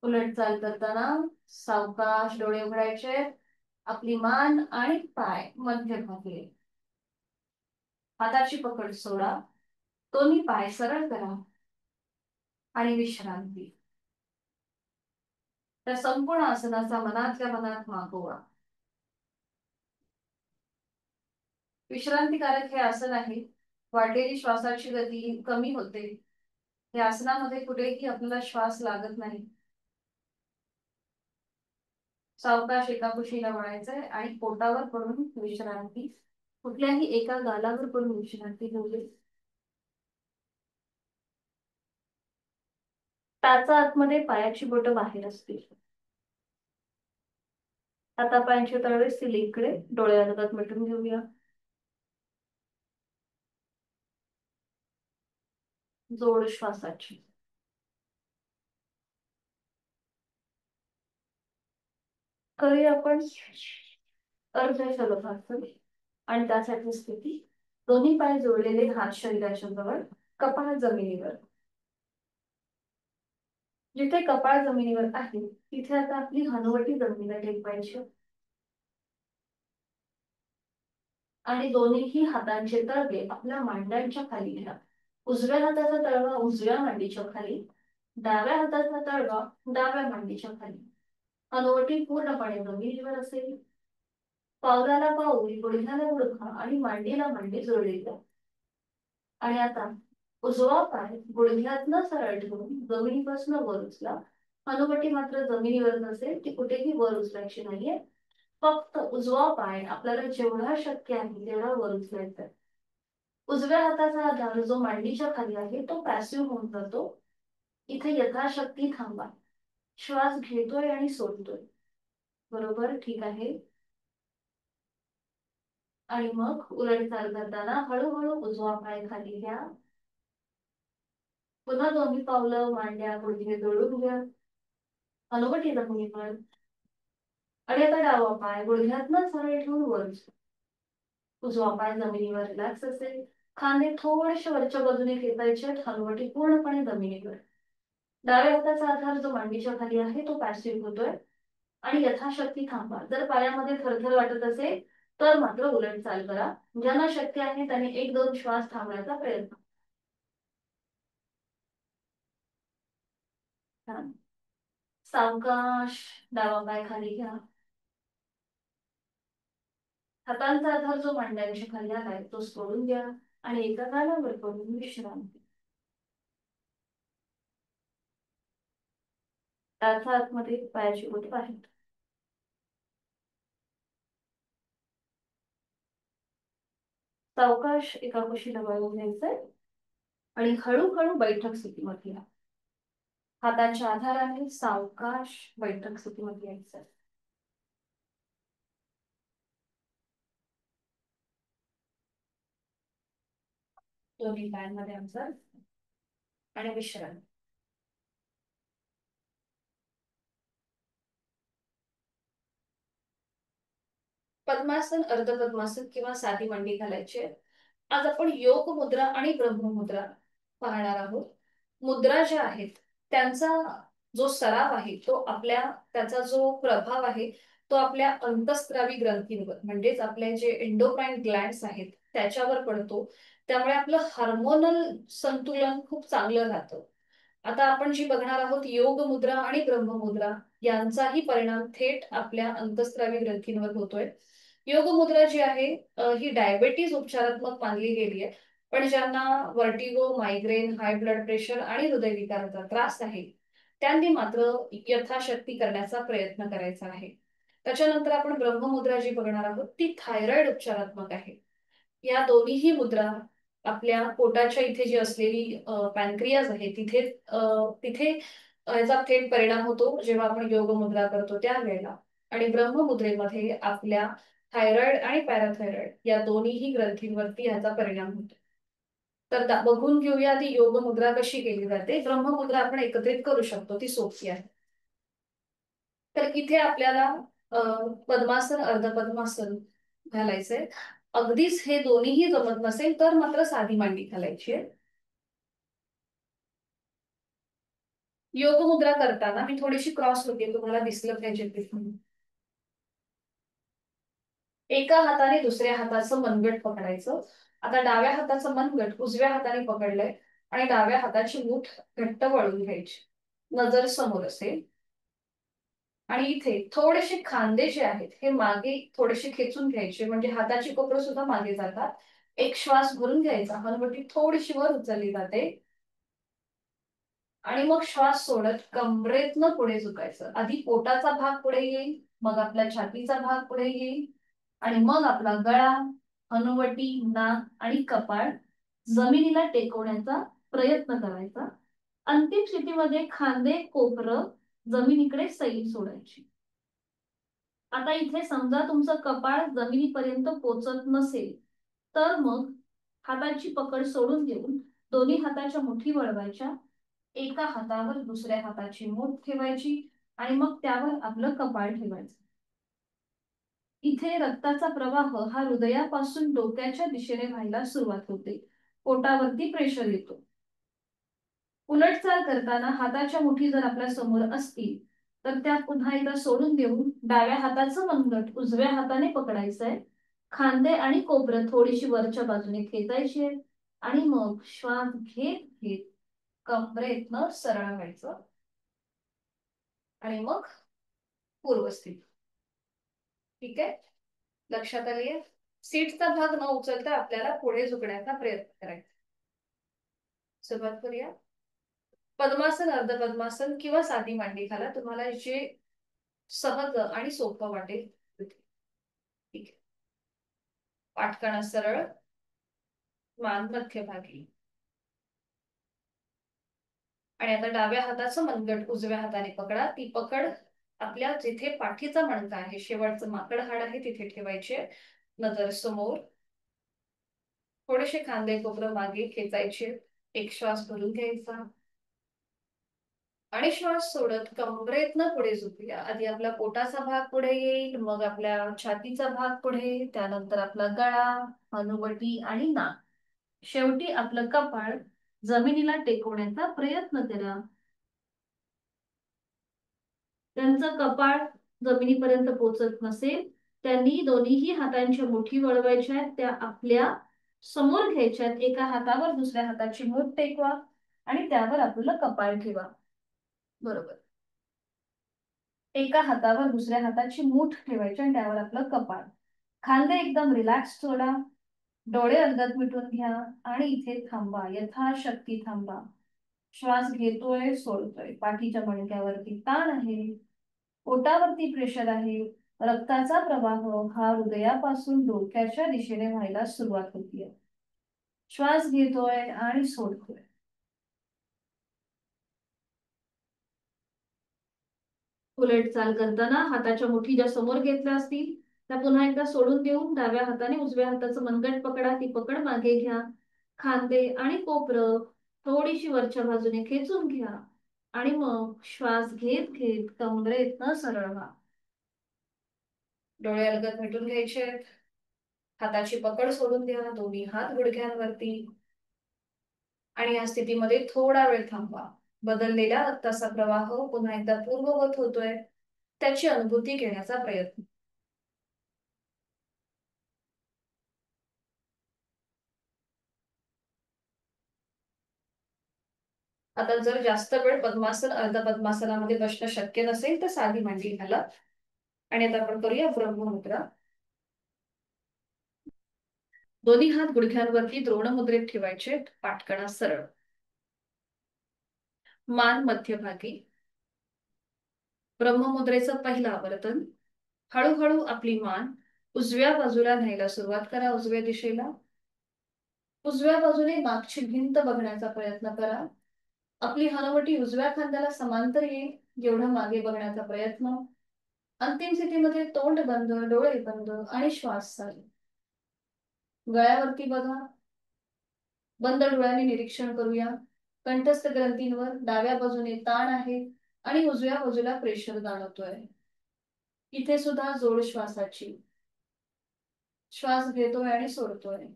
उलट चाल करताना सावकाश डोळे उघडायचे. आपली मान आणि पाय मध्यभागी. हाताची पकड सोडा. दोन्ही पाय सरळ करा आणि विश्रांती. त्या संपूर्ण आसनाचा मनातल्या मनात मागोवा. विश्रांतीकारक हे आसन आहे. वाढलेली श्वासाची गती कमी होते. या आसनामध्ये कुठेही आपल्याला श्वास लागत नाही. सावकाश एका कुशीला वळायचंय आणि पोटावर पडून विश्रांती. कुठल्याही एका गालावर पडून विश्रांती घेऊया. टाचा आतमध्ये पायाची बोटं बाहेर असतील. आता पायांचे तळवे सिलिंगकडे, डोळे अलगद मिटून घेऊया. जोड श्वासाची. करूया आपण अर्ध शलभासन. आणि त्यासाठी स्थिती दोन्ही पाय जोडलेले, हात शरीराच्या जवळ, कपाळ जमिनीवर. जिथे कपाळ जमिनीवर आहे तिथे आता आपली हनुवटी जमिनीला टेकवायची आणि दोन्हीही हातांचे तळवे आपल्या मांड्यांच्या खाली घ्या. उजव्या हाताचा तळवा उजव्या मांडीच्या खाली, डाव्या हाताचा तळवा डाव्या मांडीच्या खाली. हनुवटी पूर्णपणे जमिनीवर असेल. पावलाला पाऊल, गुडघ्याला गुडघा आणि मांडीला मांडी जोडली द्या. आणि आता उजवा पाय गुडघ्यातनं सरळ ठेवून जमिनीपासून वर उचला. हनुवटी मात्र जमिनीवर नसेल, ती कुठेही वर उचलायची नाहीये. फक्त उजवा पाय आपल्याला जेवढा शक्य आहे तेवढा वर उचलायचा. उजव्या हाताचा आधार जो मांडीच्या खाली आहे तो पॅसिव्ह होऊन जातो. इथे यथाशक्ती थांबा. श्वास घेतोय आणि सोडतोय. बरोबर, ठीक आहे. आणि मग उलट चाल करताना हळूहळू उजवा पाय खाली घ्या. पुन्हा दोन्ही पावलं मांड्या गुडघे जोडून घ्या. हनुवटी जमिनीवर. आणि आता डावा पाय गुडघ्यातनं सरळ ठेवून वर. उजवा पाय जमिनीवर रिलॅक्स असेल. खांदे थोडेसे वरच्या बाजूने खेचायचे, हलवटी पूर्णपणे जमिनीवर. डाव्या हाताचा आधार जो मांडीच्या खाली आहे तो पॅसिव्ह होतोय. आणि यथाशक्ती थांबा. जर पायामध्ये थरथर वाटत असेल तर मात्र उलट चाल करा. ज्यांना शक्य आहे त्यांनी 1-2 श्वास थांबण्याचा प्रयत्न करा. सावकाश डावा पाय खाली घ्या. हातांचा आधार जो मांड्यांच्या खाली आलाय तो सोडून द्या आणि एका कानावर करून विश्रांती. त्याचा आतमध्ये पायाची बोट बाहेर. सावकाश एका कुशीला वळून घ्यायचंय आणि हळूहळू बैठक स्थितीमध्ये या. हातांच्या आधाराने सावकाश बैठक स्थितीमध्ये यायचं. दोन्ही पायांमध्ये अंतर आणि विश्रांती. पद्मासन, अर्ध पद्मासन किंवा साधी मांडी घालायची. आज आपण योग मुद्रा आणि ब्रह्ममुद्रा पाहणार आहोत. मुद्रा ज्या आहेत त्यांचा जो सराव आहे तो आपल्या त्याचा जो प्रभाव आहे तो आपल्या अंतस्त्रावी ग्रंथींवर म्हणजेच आपले जे एंडोक्राइन ग्लँड्स आहेत त्याच्यावर पडतो. त्यामुळे आपलं हार्मोनल संतुलन खूप चांगलं राहतं. आता आपण जी बघणार आहोत योग मुद्रा आणि ब्रह्ममुद्रा यांचाही परिणाम थेट आपल्या अंतस्त्रावी ग्रंथींवर होतोय. योग मुद्रा जी आहे ही डायबेटीज उपचारात्मक मानली गेली आहे. पण ज्यांना vertigo, migraine, high blood pressure आणि हृदयविकाराचा त्रास आहे त्यांनी मात्र यथाशक्ती करण्याचा प्रयत्न करायचा आहे. त्याच्यानंतर आपण ब्रह्ममुद्रा जी बघणार आहोत ती थायरॉइड उपचारात्मक आहे. या दोन्हीही मुद्रा आपल्या पोटाच्या इथे जी असलेली पॅनक्रियाज आहे तिथे तिथे याचा थेट परिणाम होतो जेव्हा आपण योग मुद्रा करतो त्यावेळेला. आणि ब्रह्ममुद्रेमध्ये आपल्या थायरॉइड आणि पॅराथायरॉइड या दोन्हीही ग्रंथींवरती याचा परिणाम होतो. तर बघून घेऊया ती योग मुद्रा कशी केली जाते. ब्रह्ममुद्रा आपण एकत्रित करू शकतो, ती सोपी आहे. तर इथे आपल्याला पद्मासन, अर्ध पद्मासन घालायचंय. अगदीच हे दोन्हीही जमत नसेल तर मात्र साधी मांडी घालायची आहे. योग मुद्रा करताना मी थोडीशी क्रॉस होते, तुम्हाला दिसलं पाहिजे तिथे. एका हाताने दुसऱ्या हाताचं मनगट पकडायचं. आता डाव्या हाताचं मनगट उजव्या हाताने पकडलंय आणि डाव्या हाताची मूठ घट्ट वळून घ्यायची. नजर समोर असेल आणि इथे थोडेसे खांदे जे आहेत हे मागे थोडेसे खेचून घ्यायचे म्हणजे हाताची कोपरं सुद्धा मागे जातात. एक श्वास भरून घ्यायचा, हनुवटी थोडीशी वर उचलली जाते आणि मग श्वास सोडत कमरेतनं पुढे झुकायचं. आधी पोटाचा भाग पुढे येईल, मग आपल्या छातीचा भाग पुढे येईल आणि मग आपला गळा, हनुवटी, नाक आणि कपाळ जमिनीला टेकवण्याचा प्रयत्न करायचा. अंतिम स्थितीमध्ये खांदे, कोपरं जमिनीकडे सैल सोडायची. आता इथे समजा तुमचं कपाळ जमिनीपर्यंत पोचत नसेल तर मग हाताची पकड सोडून देऊन दोन्ही हाताच्या मुठी वळवायच्या. एका हातावर दुसऱ्या हाताची मूठ ठेवायची आणि मग त्यावर आपलं कपाळ ठेवायचं. इथे रक्ताचा प्रवाह हा हृदयापासून डोक्याच्या दिशेने व्हायला सुरुवात होते. पोटावरती प्रेशर येतो. उलटचाल करताना हाताच्या मुठी जर आपल्या समोर असतील तर त्या पुन्हा एकदा सोडून देऊन डाव्या हाताचं मनगट उजव्या हाताने पकडायचंय. खांदे आणि कोपरं थोडीशी वरच्या बाजूने खेचायची आणि मग श्वास घेत घेत कमरेतनं सरळ व्हायचं आणि मग पूर्वस्थित. ठीक आहे, लक्षात आलीये. सीटचा भाग न उचलता आपल्याला पुढे झुकण्याचा प्रयत्न करायचा. सुरुवात करूया. पद्मासन, अर्ध पद्मासन किंवा साधी मांडी घाला, तुम्हाला जे सहज आणि सोपं वाटेल. ठीक आहे, पाठकणा सरळ, मान मध्यभागी आणि आता डाव्या हाताचं मनगट उजव्या हाताने पकडा. ती पकड आपल्या जिथे पाठीचा मणका आहे, शेवटचं माकड हाड आहे तिथे ठेवायचे. नजर समोर, थोडेसे खांदे कोपरं मागे खेचायचे. एक श्वास भरून घ्यायचा आणि श्वास सोडत कमरेतनं पुढे झुकूया. आधी आपला पोटाचा भाग पुढे येईल, मग आपल्या छातीचा भाग पुढे, त्यानंतर आपला गळा, हनुवटी आणि नाक. शेवटी आपलं कपाळ जमिनीला टेकवण्याचा प्रयत्न करा. त्यांचं कपाळ जमिनीपर्यंत पोहोचत नसेल, त्यांनी दोन्हीही हातांच्या मुठी वळवायच्या आहेत, त्या आपल्या समोर घ्यायच्यात. एका हातावर दुसऱ्या हाताची मूठ टेकवा आणि त्यावर आपलं कपाळ ठेवा. बरोबर. एका हातावर दुसऱ्या हाताची मूठ ठेवायची आणि त्यावर आपलं कपाळ. खांदे एकदम रिलॅक्स सोडा. डोळे अलगद मिटून घ्या आणि इथे थांबा. यथाशक्ती थांबा. श्वास घेतोय, सोडतोय. पाठीच्या मणक्यावरती ताण आहे, पोटावरती प्रेशर आहे. रक्ताचा प्रवाह हा हृदयापासून डोक्याच्या दिशेने व्हायला सुरुवात होतीये. श्वास घेतोय आणि सोडतोय. उलट चाल करताना हाताच्या मुठी ज्या समोर घेतल्या असतील त्या पुन्हा एकदा सोडून देऊन डाव्या हाताने उजव्या हाताचं मनगट पकडा. ती पकड मागे घ्या. खांदे आणि कोपरं थोडीशी वरच्या बाजूने खेचून घ्या आणि मग श्वास घेत घेत कमरेतनं सरळ व्हा. डोळे अलगद मिटून घ्यायचे. हाताची पकड सोडून द्या. दोन्ही हात गुडघ्यांवरती आणि या स्थितीमध्ये थोडा वेळ थांबा. बदललेला रक्ताचा प्रवाह पुन्हा एकदा पूर्ववत होतोय त्याची अनुभूती घेण्याचा प्रयत्न. आता जर जास्त वेळ पद्मासन अर्ध पद्मासनामध्ये बसणं शक्य नसेल तर साधी मांडी घाला. आणि आता आपण करूया ब्रह्ममुद्रा. दोन्ही हात गुडघ्यांवरती द्रोण मुद्रेत ठेवायचे. पाठकणा सरळ, मान मध्यभागी. ब्रह्ममुद्रेचं पहिलं आवर्तन. हळूहळू आपली मान उजव्या बाजूला न्यायला सुरुवात करा. उजव्या दिशेला उजव्या बाजूने मागची भिंत बघण्याचा प्रयत्न करा. आपली हनुवटी उजव्या खांद्याला समांतर येईल एवढं मागे बघण्याचा प्रयत्न. अंतिम स्थितीमध्ये तोंड बंद, डोळे बंद आणि श्वास चालू. गळ्यावरती बघा. बंद डोळ्यांनी निरीक्षण करूया. कंठस्थ ग्रंथींवर डाव्या बाजूने ताण आहे आणि उजव्या बाजूला प्रेशर जाणवतोय. इथे सुद्धा जोड श्वासाची. श्वास घेतोय आणि सोडतोय.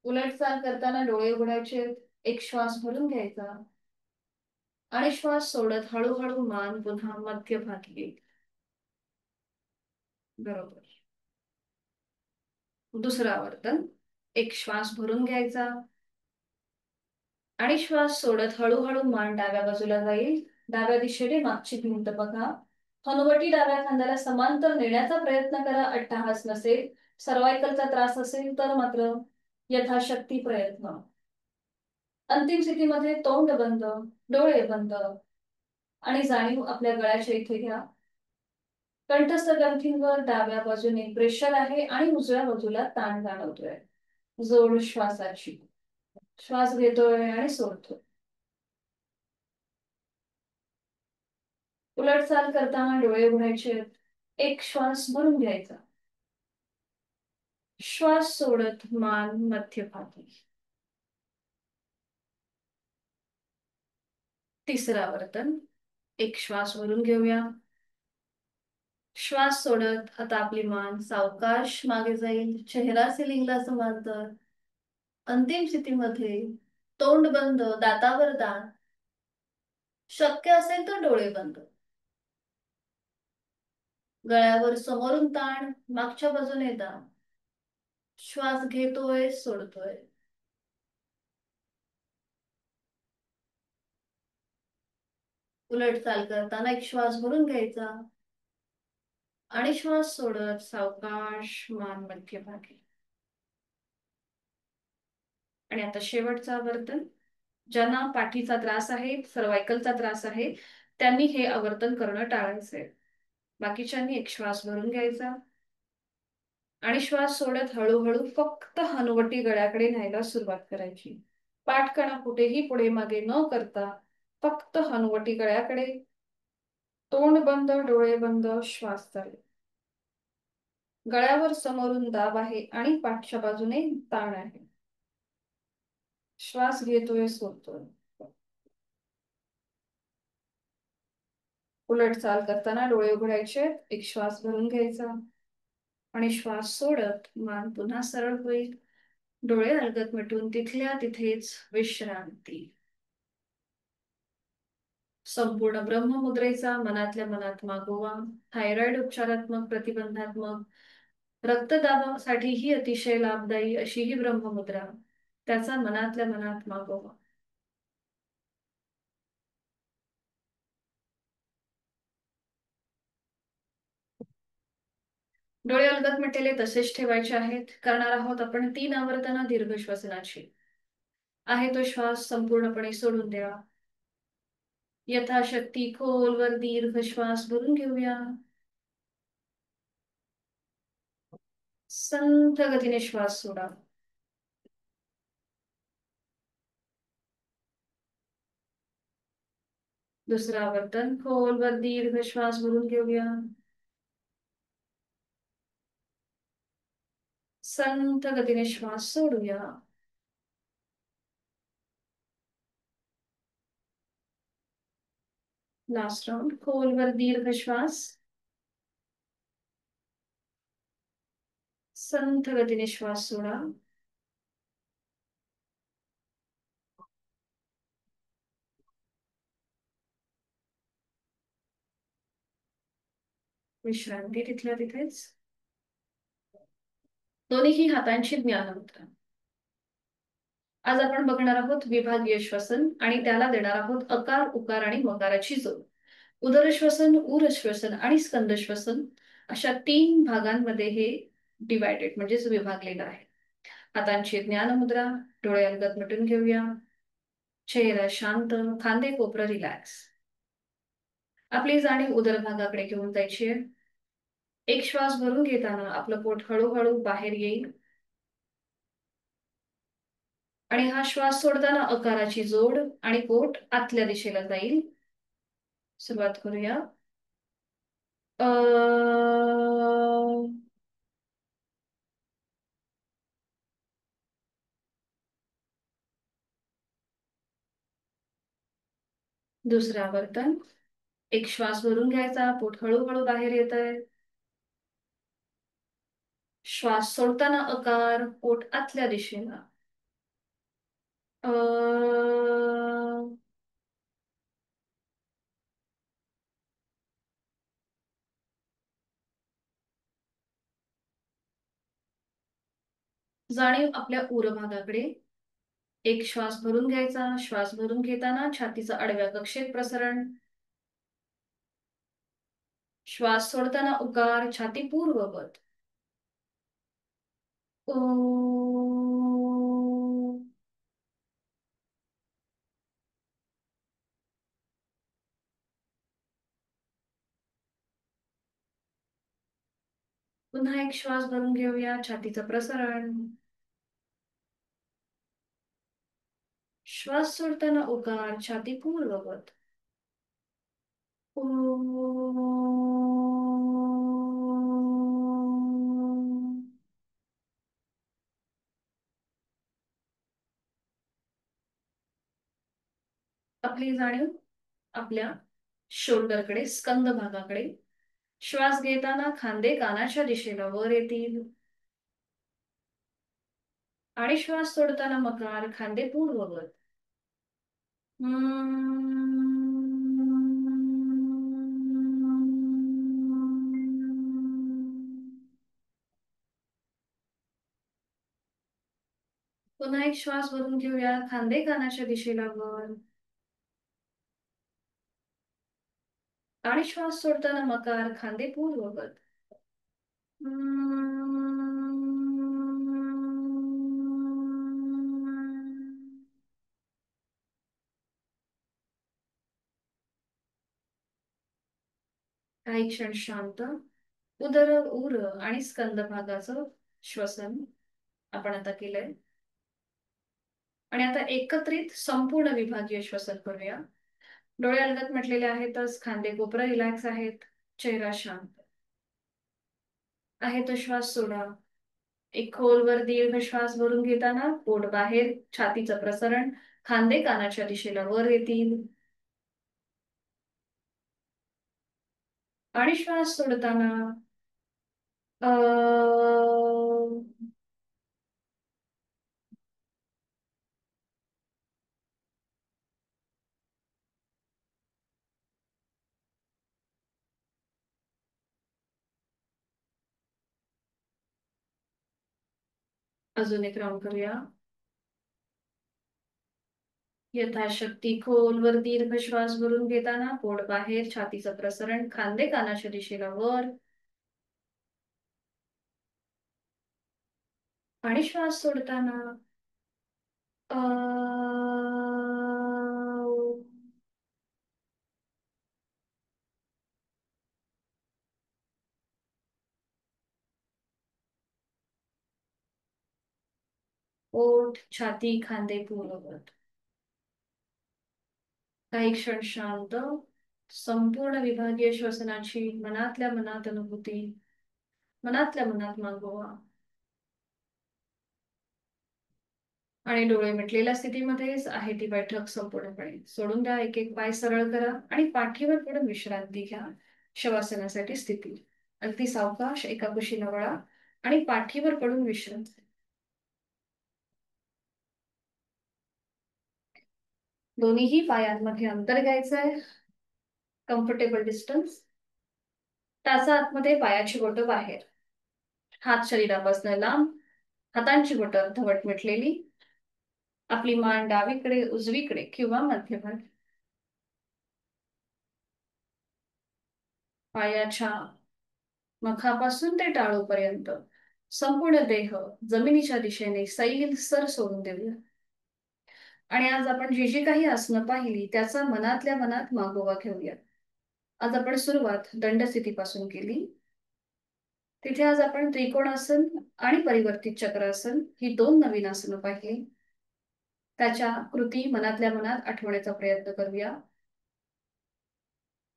उलट चाल करताना डोळे उघडायचे. एक श्वास भरून घ्यायचा आणि श्वास सोडत हळूहळू मान पुन्हा मध्यभागी येईल. बरोबर. दुसरं आवर्तन. एक श्वास भरून घ्यायचा आणि श्वास सोडत हळूहळू मान डाव्या बाजूला जाईल. डाव्या दिशेने मागची भिंत बघा. हनुवटी डाव्या खांद्याला समांतर नेण्याचा प्रयत्न करा. अट्टहास नसेल, सर्वायकलचा त्रास असेल तर मात्र यथाशक्ती प्रयत्न. अंतिम स्थितीमध्ये तोंड बंद, डोळे बंद आणि जाणीव आपल्या गळ्याच्या इथे घ्या. कंठस्थ ग्रंथींवर डाव्या बाजूने प्रेशर आहे आणि उजव्या बाजूला ताण जाणवतोय. जोड श्वासाची. श्वास घेतोय आणि सोडतोय. उलट चाल करताना डोळे उघडायचे. एक श्वास भरून घ्यायचा. श्वास सोडत मान मध्यभागी. तिसरं आवर्तन. एक श्वास भरून घेऊया. श्वास सोडत आता आपली मान सावकाश मागे जाईल. चेहरा सिलिंगला समांतर. अंतिम स्थितीमध्ये तोंड बंद, दातावर दात. शक्य असेल तर डोळे बंद. गळ्यावर समोरून ताण, मागच्या बाजूने दाब. श्वास घेतोय, सोडतोय. उलट चाल करताना एक श्वास भरून घ्यायचा आणि श्वास सोडत सावकाश मान मध्यभागी. आणि आता शेवटचं आवर्तन. ज्यांना पाठीचा त्रास आहे, सर्वायकलचा त्रास आहे, त्यांनी हे आवर्तन करणं टाळायचंय. बाकीच्यांनी एक श्वास भरून घ्यायचा आणि श्वास सोडत हळूहळू फक्त हनुवटी गळ्याकडे न्यायला सुरुवात करायची. पाठकणा कुठेही पुढे मागे न करता फक्त हनुवटी गळ्याकडे. तोंड बंद, डोळे बंद, श्वास चालू. गळ्यावर समोरून दाब आहे आणि पाठच्या बाजूने ताण आहे. श्वास घेतोय सोडतोय. उलट चाल करताना डोळे उघडायचे, एक श्वास भरून घ्यायचा आणि श्वास सोडत मान पुन्हा सरळ होईल. डोळे अलगद मिटून तिथल्या तिथेच विश्रांती. संपूर्ण ब्रह्ममुद्रेचा मनातल्या मनात मागोवा. थायरॉइड उपचारात्मक, प्रतिबंधात्मक, रक्तदाबासाठी ही अतिशय लाभदायी अशी ही ब्रह्ममुद्रा, त्याचा मनातल्या मनात मागोवा. डोळे अलगद मिटलेले तसेच ठेवायचे आहेत. करणार आहोत आपण 3 आवर्तन दीर्घ श्वसनाची. आहे तो श्वास संपूर्णपणे सोडून द्या. यथाशक्ती खोलवर दीर्घ श्वास भरून घेऊया. संथ गतीने श्वास सोडा. दुसरं आवर्तन खोलवर दीर्घ श्वास भरून घेऊया. संथ गतीने श्वास सोडूया. Last round. खोलवर दीर्घ श्वास. संथ गतीने श्वास सोडा. विश्रांती तिथल्या तिथेच. दोन्ही हातांची ज्ञानमुद्रा. आज आपण बघणार आहोत विभागीय श्वसन आणि त्याला देणार आहोत अकार, उकार आणि मकाराची जोड. उदर श्वसन, उर श्वसन आणि स्कंद श्वसन अशा 3 भागांमध्ये हे डिवायडेड म्हणजेच विभागलेलं आहे. हातांची ज्ञानमुद्रा. डोळे अलगद मिटून घेऊया. चेहरा शांत, खांदे कोपरं रिलॅक्स. आपली जाणीव उदर भागाकडे घेऊन जायची आहे. एक श्वास भरून घेताना आपलं पोट हळूहळू बाहेर येईल आणि हा श्वास सोडताना अकाराची जोड आणि पोट आतल्या दिशेला जाईल. सुरुवात करूया. अ दुसरं आवर्तन. एक श्वास भरून घ्यायचा, पोट हळूहळू बाहेर येत आहे. श्वास सोडताना अकार, पोट आतल्या दिशेला. अ जाणीव आपल्या उर भागाकडे. एक श्वास भरून घ्यायचा. श्वास भरून घेताना छातीचं आडव्या कक्षेत प्रसरण. श्वास सोडताना उकार, छाती पूर्ववत. ओ. पुन्हा एक श्वास भरून घेऊया. छातीचं प्रसरण. श्वास सोडताना उकार, छाती पूर्ववत. आपली जाणीव आपल्या शोल्डरकडे, स्कंद भागाकडे. श्वास घेताना खांदे कानाच्या दिशेला वर येतील आणि श्वास सोडताना मकार, खांदे पूर्ववत. पुन्हा एक श्वास भरून घेऊया. खांदे कानाच्या दिशेला वर आणि श्वास सोडताना मकार, खांदे पूर्ववत. काही क्षण शांत. उदर, उर आणि स्कंद भागाचं श्वसन आपण आता केलंय आणि आता एकत्रित संपूर्ण विभागीय श्वसन करूया. डोळे अलगद म्हटलेले आहेतच. खांदे कोपरं रिलॅक्स आहेत. चेहरा शांत आहे. तो श्वास सोडा. एक खोलवर दीर्घ श्वास भरून घेताना पोट बाहेर, छातीचं प्रसरण, खांदे कानाच्या दिशेला वर येतील. आणि श्वास सोडताना अजून एक राऊंड करूया. यथाशक्ती खोलवर दीर्घ श्वास भरून घेताना पोट बाहेर, छातीचं प्रसरण, खांदे कानाच्या दिशेला वर. आणि श्वास सोडताना पोट, छाती, खांदे पूर्ववत. काही क्षण शांत, संपूर्ण विभागीय श्वसनाची मनातल्या मनात अनुभूती, मनातल्या मनात मागोवा. आणि डोळे मिटलेल्या स्थितीमध्येच आहे ती बैठक संपूर्णपणे सोडून द्या. एक एक पाय सरळ करा आणि पाठीवर पडून विश्रांती घ्या. शवासनासाठी स्थिती अगदी सावकाश एका कुशीला वळा आणि पाठीवर पडून विश्रांती. दोन्हीही पायांमध्ये अंतर घ्यायचंय. Comfortable distance. टाचा आतमध्ये, पायाची बोटं बाहेर. हात शरीरापासून लांब, हातांची बोटं अर्धवट मिटलेली. आपली मान डावीकडे, उजवीकडे किंवा मध्यभागी. पायाच्या नखापासून ते टाळूपर्यंत संपूर्ण देह जमिनीच्या दिशेने सैल सर सोडून देऊया. आणि आज आपण जी जी काही आसनं पाहिली त्याचा मनातल्या मनात मागोवा घेऊया. आज आपण सुरुवात दंडस्थितीपासून केली. तिथे आज आपण त्रिकोणासन आणि परिवर्तित चक्रासन ही दोन नवीन आसनं पाहिली. त्याच्या कृती मनातल्या मनात आठवण्याचा प्रयत्न करूया.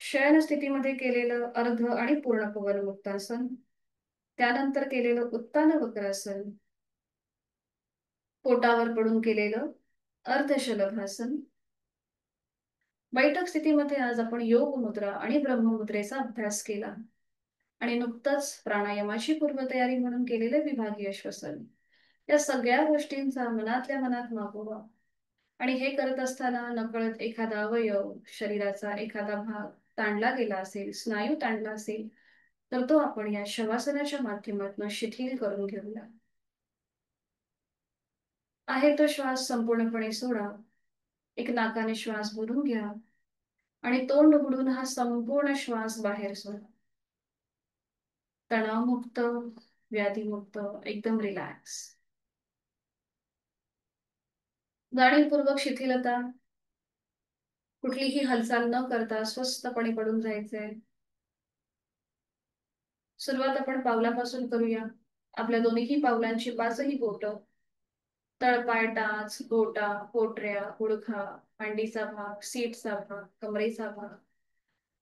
शयन स्थितीमध्ये केलेलं अर्ध आणि पूर्ण पवन मुक्तासन, त्यानंतर केलेलं उत्तान वक्रासन, पोटावर पडून केलेलं अर्धशलभासन. बैठक स्थितीमध्ये आज आपण योग मुद्रा आणि ब्रह्ममुद्रेचा अभ्यास केला. आणि नुकतंच प्राणायामाची पूर्वतयारी म्हणून केलेले विभागीय श्वसन. या सगळ्या गोष्टींचा मनातल्या मनात मागोवा. आणि हे करत असताना नकळत एखादा अवयव, शरीराचा एखादा भाग ताणला गेला असेल, स्नायू ताणला असेल, तर तो आपण या शवासनाच्या माध्यमातून शिथिल करून घेऊया. आहे तो श्वास संपूर्णपणे सोडा. एक नाकाने श्वास भरून घ्या आणि तोंड उघडून हा संपूर्ण श्वास बाहेर सोडा. तणावमुक्त, व्याधीमुक्त, एकदम रिलॅक्स. जाणीवपूर्वक शिथिलता. कुठलीही हालचाल न करता स्वस्थपणे पडून जायचंय. सुरुवात आपण पावलापासून करूया. आपल्या दोन्हीही पावलांची पाचही बोटं, तळपाय, टाच, गोटा, पोटऱ्या, गुडघा, मांडीचा भाग, सीटचा भाग, कमरेचा भाग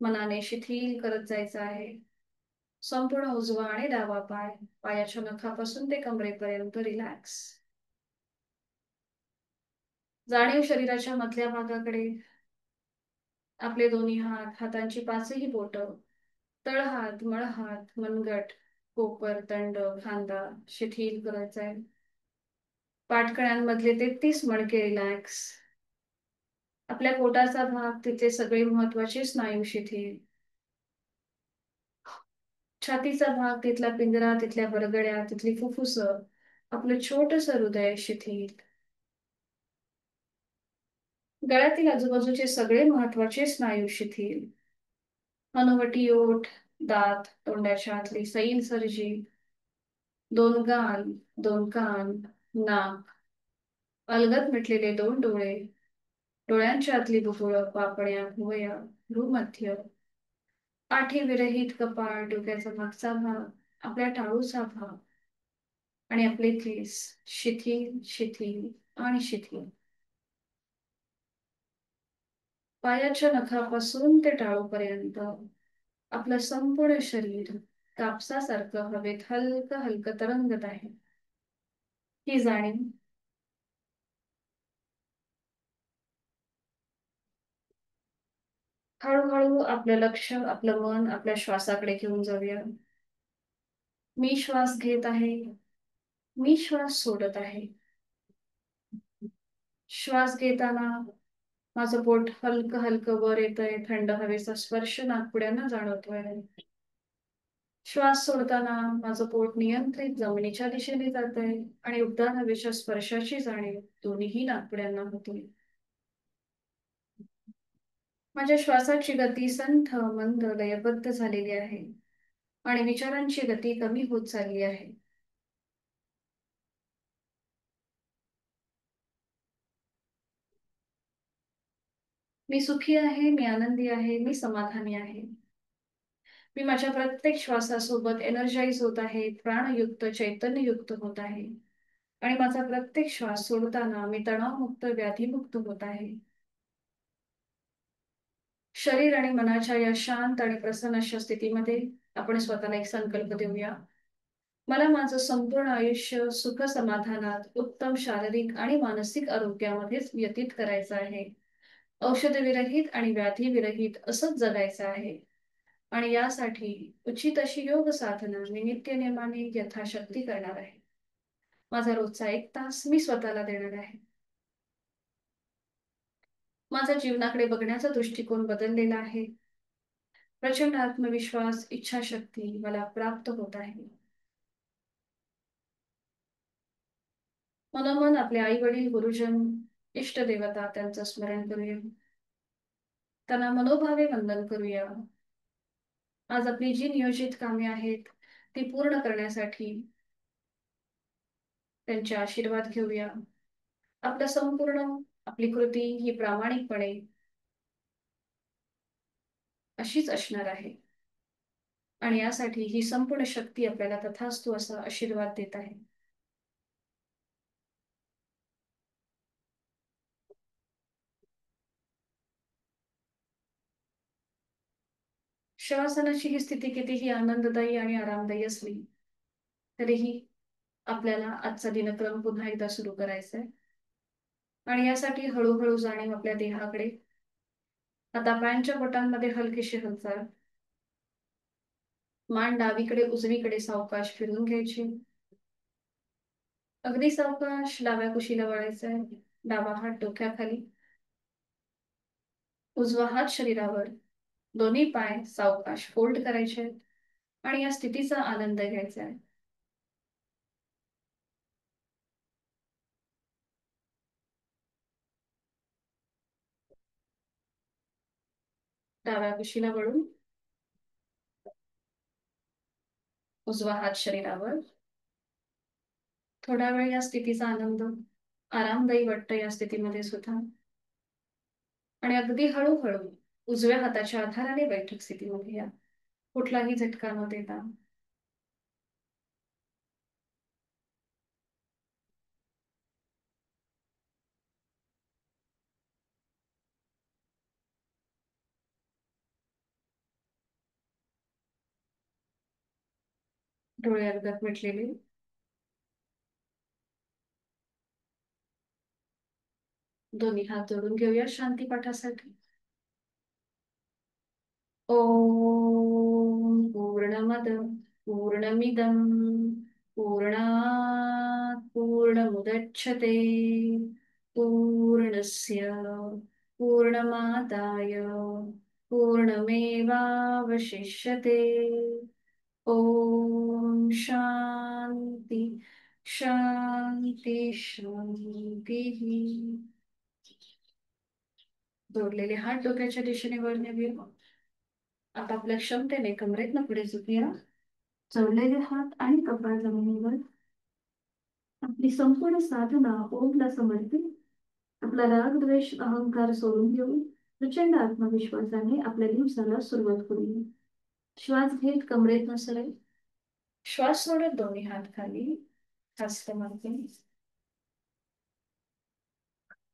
मनाने शिथिल करत जायचा आहे. संपूर्ण उजवा आणि डावा पाय, पायाच्या नखापासून ते कमरेपर्यंत रिलॅक्स. जाणीव शरीराच्या मधल्या भागाकडे. आपले दोन्ही हात, हातांची पाचही बोटं, तळहात, मळहात, मनगट, कोपर, तंड, खांदा शिथिल करायचा आहे. पाठकण्यांमधले 33 मणके रिलॅक्स. आपल्या पोटाचा भाग, तिथले सगळे महत्वाचे स्नायू शिथिल. छातीचा भाग, तिथला पिंजरा, तिथल्या बरगड्या, तिथली फुफ्फुस, आपलं छोटस हृदय शिथिल. गळ्यातील आजूबाजूचे सगळे महत्वाचे स्नायू शिथिल. हनुवटी, ओठ, दात, तोंडाच्या आतली सैल सर्जी, दोन गाल, दोन कान, नाक, अलगद मिटलेले दोन डोळे, डोळ्यांच्या आतली बुबुळं, पापण्या, भुवया, भ्रूमध्य, पाठी विरहित कपाळ, डोक्याचा मागचा भाग, आपल्या टाळूचा भाग आणि आपले केस शिथिल, शिथिल आणि शिथिल. पायाच्या नखापासून ते टाळूपर्यंत आपलं संपूर्ण शरीर कापसासारखं हवेत हलकं हलकं तरंगत आहे. ही जाणीव हळूहळू आपलं लक्ष, आपलं मन आपल्या श्वासाकडे घेऊन जाऊया. मी श्वास घेत आहे, मी श्वास सोडत आहे. श्वास घेताना माझं पोट हलकं हलकं वर येतंय, थंड हवेचा स्पर्श नाकपुड्यांना जाणवतोय. श्वास सोडताना माझं पोट नियंत्रित जमिनीच्या दिशेने जातंय आणि उबदार हवेच्या स्पर्शाची जाणीव दोन्हीही नाकपुड्यांना होते. माझ्या श्वासाची गती संथ मंद लयबद्ध झालेली आहे आणि विचारांची गती कमी होत चालली आहे. मी सुखी आहे, मी आनंदी आहे, मी समाधानी आहे. मी माझ्या प्रत्येक श्वासासोबत एनर्जाइज होत आहे, प्राणयुक्त चैतन्ययुक्त होत आहे आणि माझा प्रत्येक श्वास सोडताना मी तणावमुक्त व्याधीमुक्त होत आहे. शरीर आणि मनाच्या या शांत आणि प्रसन्न अशा स्थितीमध्ये आपण स्वतःला एक संकल्प देऊया. मला माझं संपूर्ण आयुष्य सुख समाधानात उत्तम शारीरिक आणि मानसिक आरोग्यामध्येच व्यतीत करायचं आहे. औषधविरहित आणि व्याधीविरहित असंच जगायचं आहे. आणि यासाठी उचित अशी योग साधना मी नित्यनेमाने यथाशक्ती करणार आहे. माझा रोजचा 1 तास मी स्वतःला देणार आहे. माझा जीवनाकडे बघण्याचा दृष्टिकोन बदललेला आहे. प्रचंड आत्मविश्वास, इच्छाशक्ती मला प्राप्त होत आहे. मनोमन आपले आई वडील, गुरुजन, इष्टदेवता त्यांचं स्मरण करूया. त्यांना मनोभावे वंदन करूया. आज आपली जी नियोजित कामे आहेत ती पूर्ण करण्यासाठी त्यांचे आशीर्वाद घेऊया. आपलं संपूर्ण आपली कृती ही प्रामाणिकपणे अशीच असणार आहे आणि यासाठी ही संपूर्ण शक्ती आपल्याला तथास्तु असा आशीर्वाद देत आहे. शवासनाची ही स्थिती कितीही आनंददायी आणि आरामदायी असली तरीही आपल्याला आजचा दिनक्रम पुन्हा एकदा सुरू करायचा आहे आणि यासाठी हळूहळू जाणीव आपल्या देहाकडे. आता पायांच्या बोटांमध्ये हलकीशी हालचाल. मान डावीकडे उजवीकडे सावकाश फिरून घ्यायची. अगदी सावकाश डाव्या कुशीला वळायचा आहे. डावा हात डोक्याखाली, उजवा हात शरीरावर, दोन्ही पाय सावकाश फोल्ड करायचे आहेत आणि या स्थितीचा आनंद घ्यायचा आहे. डाव्या कुशीला वळून उजवा हात शरीरावर. थोडा वेळ या स्थितीचा आनंद आरामदायी वाटतं या स्थितीमध्ये सुद्धा. आणि अगदी हळूहळू उजव्या हाताच्या आधाराने बैठक स्थितीमध्ये या. कुठलाही झटका न देता. डोळे अर्धत मिटलेले. दोन्ही हात जोडून घेऊया शांती पाठासाठी. ओम पूर्णमद पूर्णमिदं पूर्णात् पूर्णमुदच्छते पूर्णस्य पूर्णमादाय पूर्णमेवावशिष्यते. ओम शांती शांती शांती. जोडलेले हात डोक्याच्या दिशेने वर नेऊया. आपापल्या क्षमतेने कमरेतनं पुढे झुकूया. जोडलेले हात आणि कपाळ जमिनीवर. आपली संपूर्ण साधना ओमला समर्पित. आपला राग द्वेष अहंकार सोडून देऊन प्रचंड आत्मविश्वासाने आपल्या दिवसाला सुरुवात करूया. श्वास घेत कमरेतनं सरळ. श्वास सोडत दोन्ही हात खाली. हस्त मागे.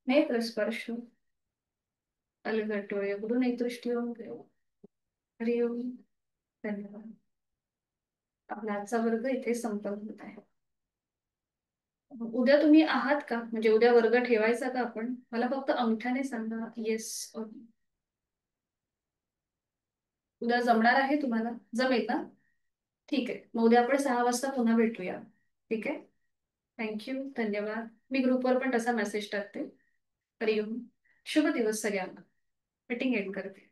नेत्र स्पर्श. अलगद डोळे उघडून एक दृष्टी होऊन घेऊ. हरिओम. धन्यवाद. आपला आजचा वर्ग इथे संपन्न होत आहे. उद्या तुम्ही आहात का, म्हणजे उद्या वर्ग ठेवायचा का आपण? मला फक्त अंगठ्याने सांगा येस. उद्या जमणार आहे तुम्हाला? जमेल ना? ठीक आहे, मग उद्या आपण 6 वाजता पुन्हा भेटूया. ठीक आहे. थँक्यू, धन्यवाद. मी ग्रुपवर पण तसा मेसेज टाकते. हरिओम. शुभ दिवस सगळ्यांना. मीटिंग एंड करते.